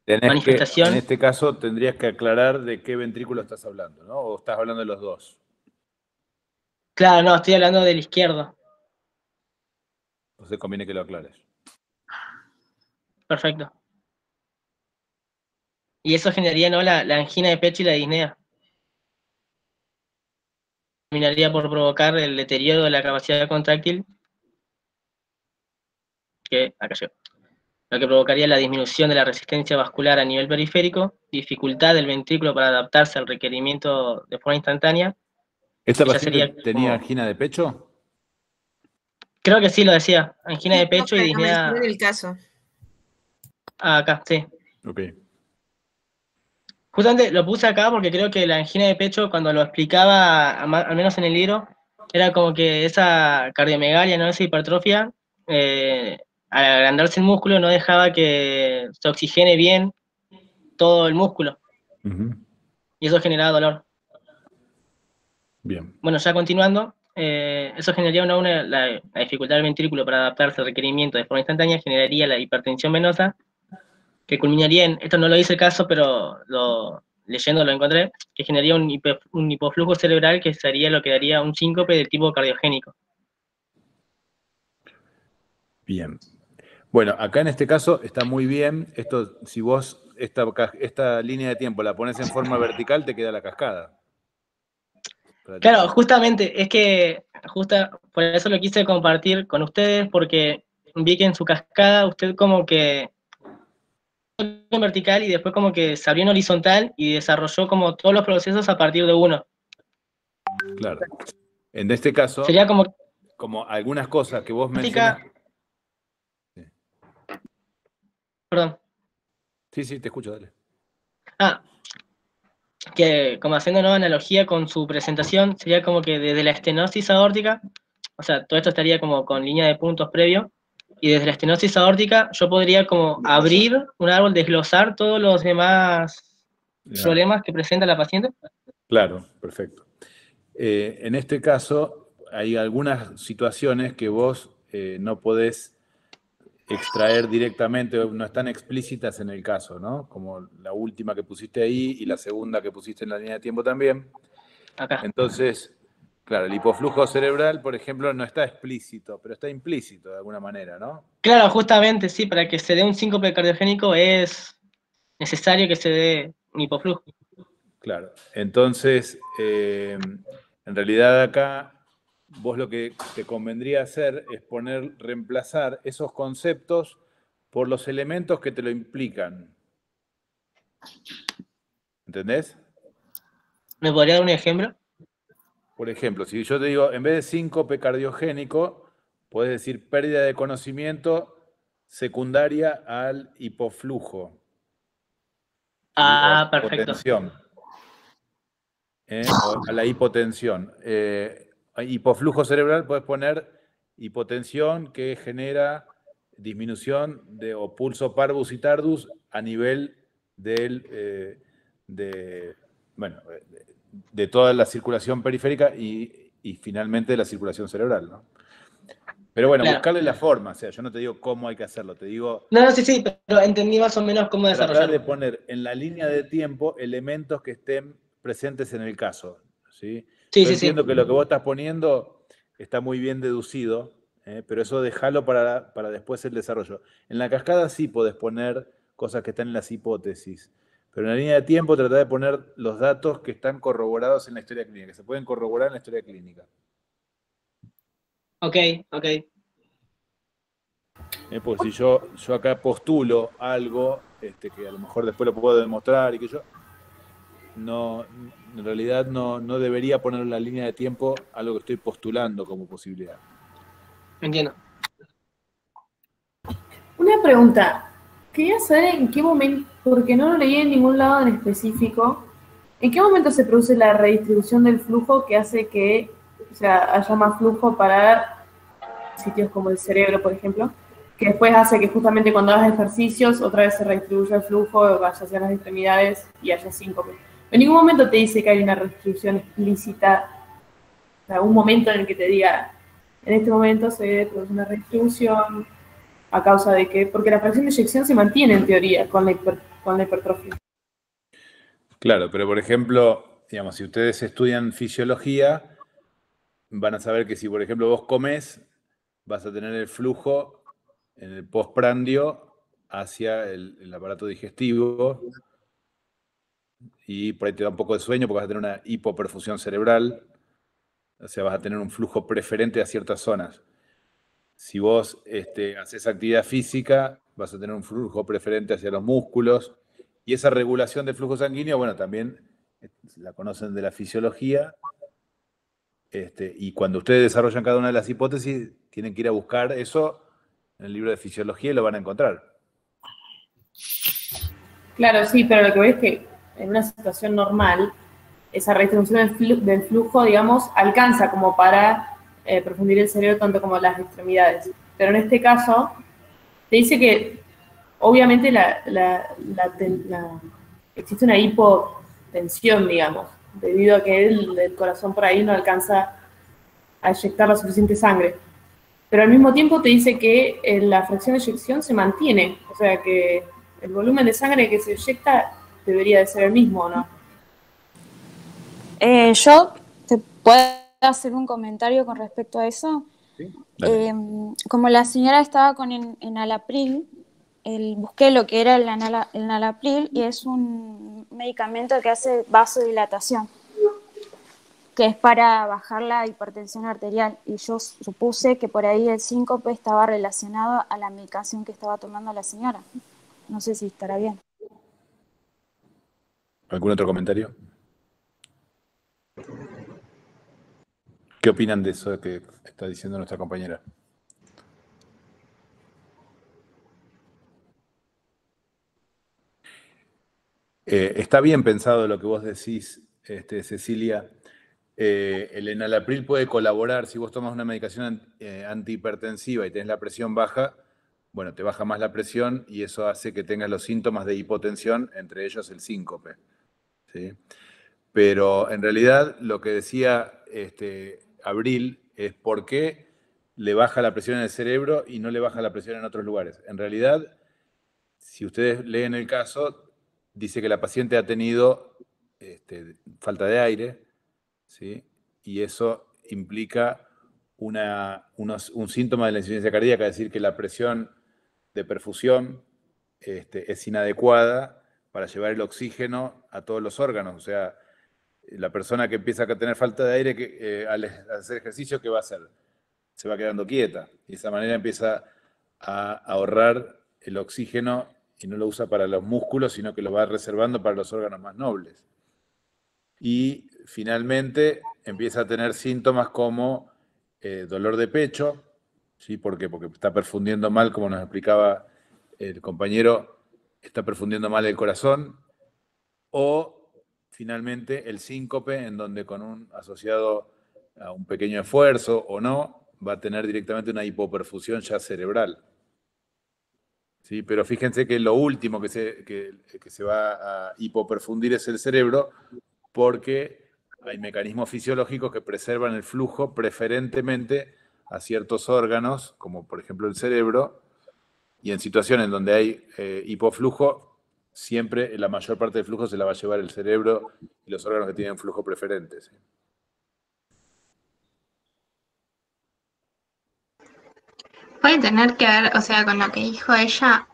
manifestación. En este caso tendrías que aclarar de qué ventrículo estás hablando, ¿no? ¿O estás hablando de los dos? Claro, no, estoy hablando del izquierdo. Entonces conviene que lo aclares. Perfecto. Y eso generaría, ¿no?, la angina de pecho y la disnea. Terminaría por provocar el deterioro de la capacidad contráctil, que acá llegó, lo que provocaría la disminución de la resistencia vascular a nivel periférico, dificultad del ventrículo para adaptarse al requerimiento de forma instantánea. ¿Esta Ya paciente sería tenía como... angina de pecho? Creo que sí, lo decía. Angina de pecho y La disnea. mencioné en el caso. Ah, acá, sí. Ok. Justamente lo puse acá porque creo que la angina de pecho, cuando lo explicaba, al menos en el libro, era como que esa cardiomegalia, ¿no?, esa hipertrofia, al agrandarse el músculo no dejaba que se oxigene bien todo el músculo. Y eso generaba dolor. Bien. Bueno, ya continuando, eso generaría la dificultad del ventrículo para adaptarse al requerimiento de forma instantánea, generaría la hipertensión venosa, que culminaría en, esto no lo dice el caso, pero leyendo lo encontré, que generaría un hipoflujo cerebral que sería lo que daría un síncope del tipo cardiogénico. Bien. Bueno, acá en este caso está muy bien. Esto, si vos esta línea de tiempo la pones en forma vertical, te queda la cascada. Claro, justamente, es que por eso lo quise compartir con ustedes, porque vi que en su cascada usted como que en vertical y después como que se abrió en horizontal y desarrolló como todos los procesos a partir de uno. Claro. En este caso, sería como algunas cosas que vos mencionas. Perdón. Sí, te escucho, dale. Que como haciendo una analogía con su presentación, sería como que desde la estenosis aórtica, o sea, todo esto estaría como con línea de puntos previo, y desde la estenosis aórtica yo podría como abrir un árbol, desglosar todos los demás problemas que presenta la paciente. Claro, perfecto. En este caso, hay algunas situaciones que vos no podés extraer directamente, no están explícitas en el caso, ¿no? Como la última que pusiste ahí y la segunda que pusiste en la línea de tiempo también. Acá. Entonces, claro, el hipoflujo cerebral, por ejemplo, no está explícito, pero está implícito de alguna manera, ¿no? Claro, justamente, sí, para que se dé un síncope cardiogénico es necesario que se dé un hipoflujo. Claro, entonces, en realidad acá vos lo que te convendría hacer es reemplazar esos conceptos por los elementos que te lo implican. ¿Entendés? ¿Me podría dar un ejemplo? Por ejemplo, si yo te digo, en vez de síncope cardiogénico, puedes decir pérdida de conocimiento secundaria al hipoflujo. Ah, perfecto. Hipotensión. O a la hipotensión. Hipoflujo cerebral, puedes poner hipotensión que genera disminución o pulso parvus y tardus a nivel de toda la circulación periférica y finalmente de la circulación cerebral, ¿no? Pero bueno, Claro. buscarle la forma, o sea, yo no te digo cómo hay que hacerlo, te digo... No, sí, pero entendí más o menos cómo tratar desarrollarlo. de poner en la línea de tiempo elementos que estén presentes en el caso, ¿sí? Sí, Yo sí, entiendo sí. que lo que vos estás poniendo está muy bien deducido, pero eso déjalo para después el desarrollo. En la cascada sí podés poner cosas que están en las hipótesis, pero en la línea de tiempo tratá de poner los datos que están corroborados en la historia clínica, que se pueden corroborar en la historia clínica. Ok. Porque si yo acá postulo algo que a lo mejor después lo puedo demostrar y que yo en realidad no debería poner en la línea de tiempo algo que estoy postulando como posibilidad. Entiendo. Una pregunta. Quería saber en qué momento, porque no lo leí en ningún lado en específico, ¿en qué momento se produce la redistribución del flujo que hace que, o sea, haya más flujo para sitios como el cerebro, por ejemplo, que después hace que justamente cuando hagas ejercicios otra vez se redistribuya el flujo, vaya hacia las extremidades y haya síncope? En ningún momento te dice que hay una redistribución explícita, o sea, un momento en el que te diga, en este momento se produce una redistribución a causa de que, porque la fracción de eyección se mantiene en teoría con la hipertrofia. Claro, pero por ejemplo, digamos, si ustedes estudian fisiología, van a saber que si, por ejemplo, vos comés, vas a tener el flujo en el postprandio hacia el aparato digestivo y por ahí te da un poco de sueño porque vas a tener una hipoperfusión cerebral, o sea, vas a tener un flujo preferente a ciertas zonas. Si vos haces actividad física, vas a tener un flujo preferente hacia los músculos. Y esa regulación del flujo sanguíneo, bueno, también la conocen de la fisiología. Y cuando ustedes desarrollan cada una de las hipótesis, tienen que ir a buscar eso en el libro de fisiología y lo van a encontrar. Claro, sí, pero lo que voy es que en una situación normal, esa redistribución del flujo, digamos, alcanza como para profundir el cerebro tanto como las extremidades. Pero en este caso, te dice que obviamente existe una hipotensión, digamos, debido a que el corazón por ahí no alcanza a eyectar la suficiente sangre. Pero al mismo tiempo te dice que la fracción de eyección se mantiene, o sea que el volumen de sangre que se eyecta debería de ser el mismo, ¿o no? Yo te puedo hacer un comentario con respecto a eso. ¿Sí? Como la señora estaba con enalapril, busqué lo que era el enalapril y es un medicamento que hace vasodilatación, que es para bajar la hipertensión arterial, y yo supuse que por ahí el síncope estaba relacionado a la medicación que estaba tomando la señora. No sé si estará bien. ¿Algún otro comentario? ¿Qué opinan de eso que está diciendo nuestra compañera? Está bien pensado lo que vos decís, Cecilia. El enalapril puede colaborar, si vos tomas una medicación antihipertensiva y tenés la presión baja, bueno, te baja más la presión y eso hace que tengas los síntomas de hipotensión, entre ellos el síncope, ¿sí? Pero en realidad lo que decía Abril es por qué le baja la presión en el cerebro y no le baja la presión en otros lugares. En realidad, si ustedes leen el caso, dice que la paciente ha tenido falta de aire, ¿sí? Y eso implica un síntoma de la insuficiencia cardíaca, es decir, que la presión de perfusión es inadecuada para llevar el oxígeno a todos los órganos. O sea, la persona que empieza a tener falta de aire al hacer ejercicio, ¿qué va a hacer? Se va quedando quieta. Y de esa manera empieza a ahorrar el oxígeno y no lo usa para los músculos, sino que lo va reservando para los órganos más nobles. Y finalmente empieza a tener síntomas como dolor de pecho, ¿sí? ¿Por qué? Porque está perfundiendo mal, como nos explicaba el compañero, está perfundiendo mal el corazón, o finalmente el síncope, en donde con un asociado a un pequeño esfuerzo o no, va a tener directamente una hipoperfusión ya cerebral. ¿Sí? Pero fíjense que lo último que se va a hipoperfundir es el cerebro, porque hay mecanismos fisiológicos que preservan el flujo preferentemente a ciertos órganos, como por ejemplo el cerebro, y en situaciones donde hay hipoflujo, siempre la mayor parte del flujo se la va a llevar el cerebro y los órganos que tienen flujo preferente. ¿Sí? Puede tener que ver, o sea, con lo que dijo ella,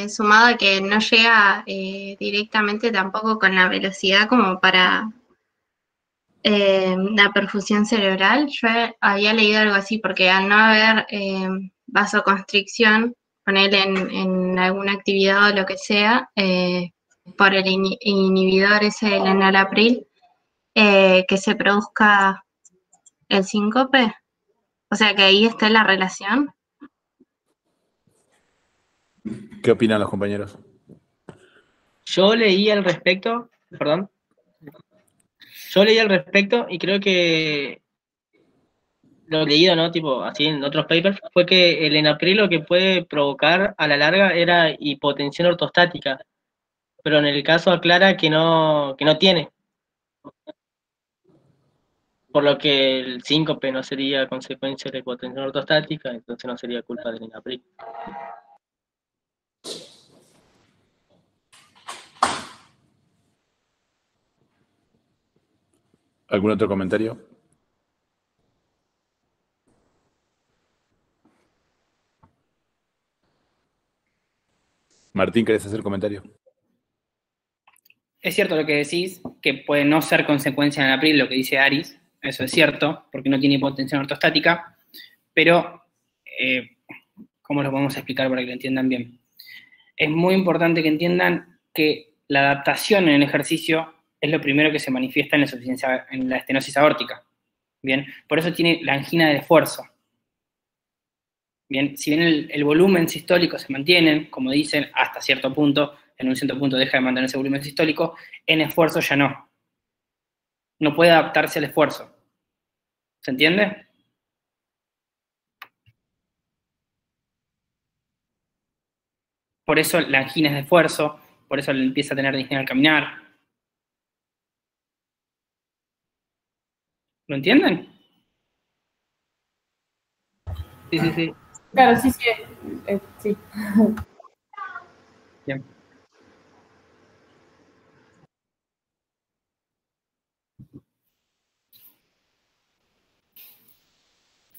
sumado a que no llega directamente tampoco con la velocidad como para la perfusión cerebral. Yo había leído algo así, porque al no haber vasoconstricción, poner en alguna actividad o lo que sea, por el inhibidor ese del enalapril, que se produzca el síncope. O sea que ahí está la relación. ¿Qué opinan los compañeros? Yo leí al respecto, perdón. Yo leí al respecto y creo que lo leído, ¿no? Tipo, así en otros papers, fue que el enalapril lo que puede provocar a la larga era hipotensión ortostática. Pero en el caso aclara que no tiene. Por lo que el síncope no sería consecuencia de la hipotensión ortostática, entonces no sería culpa del enalapril. ¿Algún otro comentario? Martín, ¿querés hacer comentario? Es cierto lo que decís, que puede no ser consecuencia del enalapril, lo que dice Aris, eso es cierto, porque no tiene hipotensión ortostática, pero ¿cómo lo podemos explicar para que lo entiendan bien? Es muy importante que entiendan que la adaptación en el ejercicio es lo primero que se manifiesta en la estenosis aórtica. Bien, por eso tiene la angina de esfuerzo. Bien, si bien el volumen sistólico se mantiene, como dicen, hasta cierto punto, en un cierto punto deja de mantenerse el volumen sistólico, en esfuerzo ya no. No puede adaptarse al esfuerzo. ¿Se entiende? Por eso la angina es de esfuerzo, por eso empieza a tener disnea al caminar. ¿Lo entienden? Sí, sí, sí. Claro, sí, sí. Sí. Bien.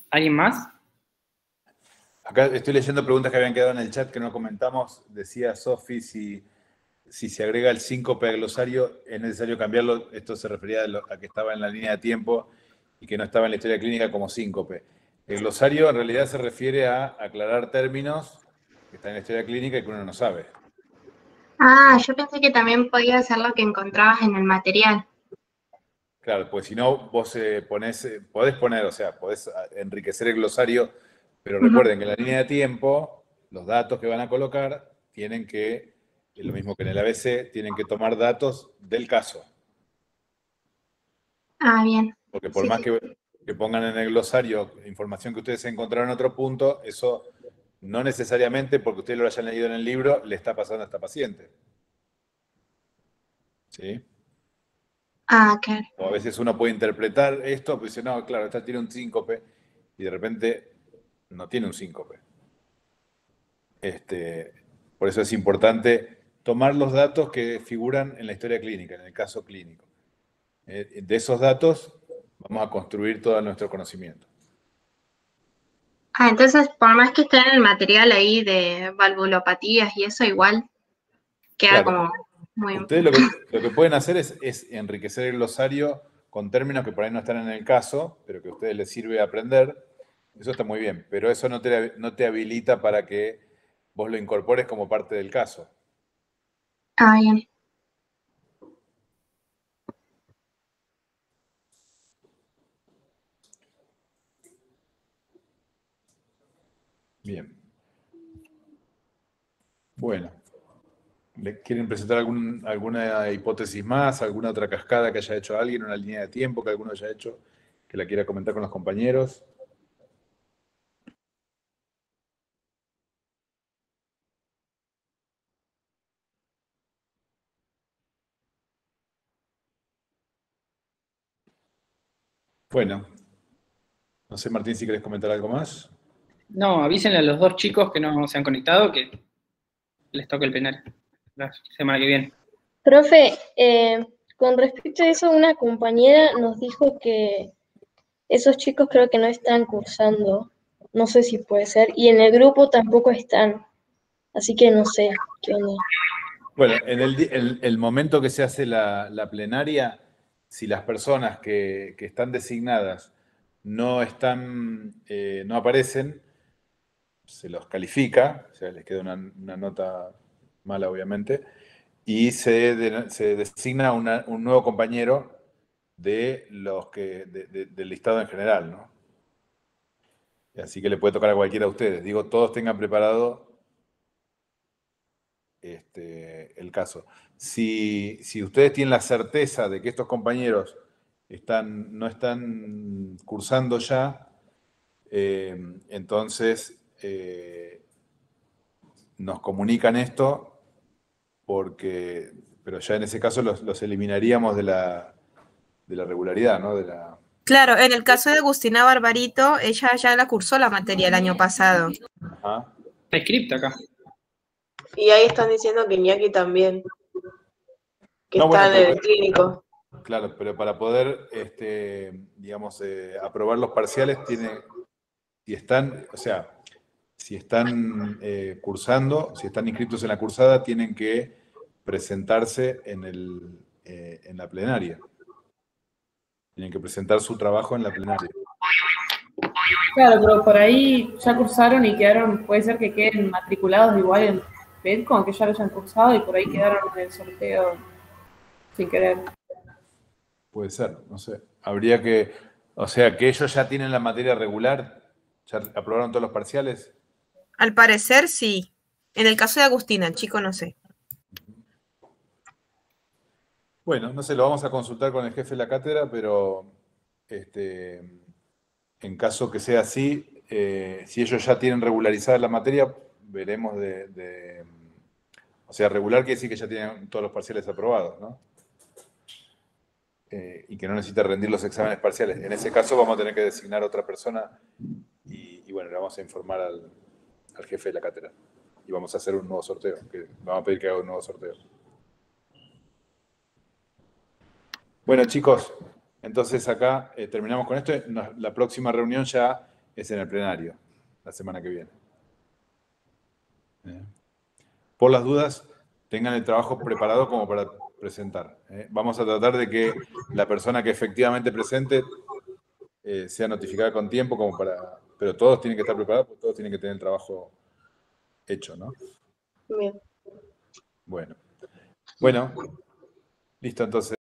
¿Alguien más? Acá estoy leyendo preguntas que habían quedado en el chat que no comentamos. Decía Sofi si se agrega el síncope al glosario es necesario cambiarlo. Esto se refería a que estaba en la línea de tiempo y que no estaba en la historia clínica como síncope. El glosario en realidad se refiere a aclarar términos que están en la historia clínica y que uno no sabe. Ah, yo pensé que también podía ser lo que encontrabas en el material. Claro, pues si no, vos podés poner, o sea, podés enriquecer el glosario, pero recuerden que en la línea de tiempo, los datos que van a colocar tienen que, lo mismo que en el ABC, tienen que tomar datos del caso. Ah, bien. Porque por más que pongan en el glosario información que ustedes encontraron en otro punto, eso no necesariamente porque ustedes lo hayan leído en el libro, le está pasando a esta paciente. ¿Sí? Ah, claro. O a veces uno puede interpretar esto, pues dice, no, claro, esta tiene un síncope, y de repente no tiene un síncope. Por eso es importante tomar los datos que figuran en la historia clínica, en el caso clínico. De esos datos vamos a construir todo nuestro conocimiento. Ah, entonces, por más que esté en el material ahí de valvulopatías y eso, igual queda Claro. como muy... Ustedes lo que pueden hacer es enriquecer el glosario con términos que por ahí no están en el caso, pero que a ustedes les sirve aprender. Eso está muy bien, pero eso no te habilita para que vos lo incorpores como parte del caso. Ah, bien. Bien. Bueno. ¿Le quieren presentar alguna hipótesis más, alguna otra cascada que haya hecho alguien, una línea de tiempo que alguno haya hecho, que la quiera comentar con los compañeros? Bueno, no sé, Martín, si querés comentar algo más. No, avísenle a los 2 chicos que no se han conectado que les toque el plenario la semana que viene. Profe, con respecto a eso, una compañera nos dijo que esos chicos creo que no están cursando, no sé si puede ser, y en el grupo tampoco están, así que no sé qué onda. Bueno, en el momento que se hace la plenaria, si las personas que están designadas no aparecen, se los califica, o sea, les queda una nota mala, obviamente, y se designa un nuevo compañero del listado en general, ¿no? Así que le puede tocar a cualquiera de ustedes. Digo, todos tengan preparado el caso. Si ustedes tienen la certeza de que estos compañeros no están cursando ya, entonces nos comunican esto, pero ya en ese caso los eliminaríamos de la regularidad, ¿no? Claro, en el caso de Agustina Barbarito, ella ya la cursó la materia el año pasado. Ajá. Está escrito acá. Y ahí están diciendo que Iñaki también, que No, está bueno, en el clínico. Claro, pero para poder, digamos, aprobar los parciales si están cursando, si están inscritos en la cursada, tienen que presentarse en la plenaria. Tienen que presentar su trabajo en la plenaria. Claro, pero por ahí ya cursaron y quedaron, puede ser que queden matriculados igual en PEDCO, que ya lo hayan cursado y por ahí quedaron en el sorteo sin querer. Puede ser, no sé. Habría que, o sea, que ellos ya tienen la materia regular, ya aprobaron todos los parciales. Al parecer, sí. En el caso de Agustina, el chico no sé. Bueno, no sé, lo vamos a consultar con el jefe de la cátedra, pero en caso que sea así, si ellos ya tienen regularizada la materia, veremos o sea, regular quiere decir que ya tienen todos los parciales aprobados, ¿no? Y que no necesita rendir los exámenes parciales. En ese caso vamos a tener que designar a otra persona y bueno, le vamos a informar al jefe de la cátedra. Y vamos a hacer un nuevo sorteo, vamos a pedir que haga un nuevo sorteo. Bueno, chicos, entonces acá terminamos con esto. La próxima reunión ya es en el plenario, la semana que viene. Por las dudas, tengan el trabajo preparado como para presentar. Vamos a tratar de que la persona que efectivamente presente sea notificada con tiempo, pero todos tienen que estar preparados, porque todos tienen que tener el trabajo hecho, ¿no? Bien. Bueno, listo, entonces.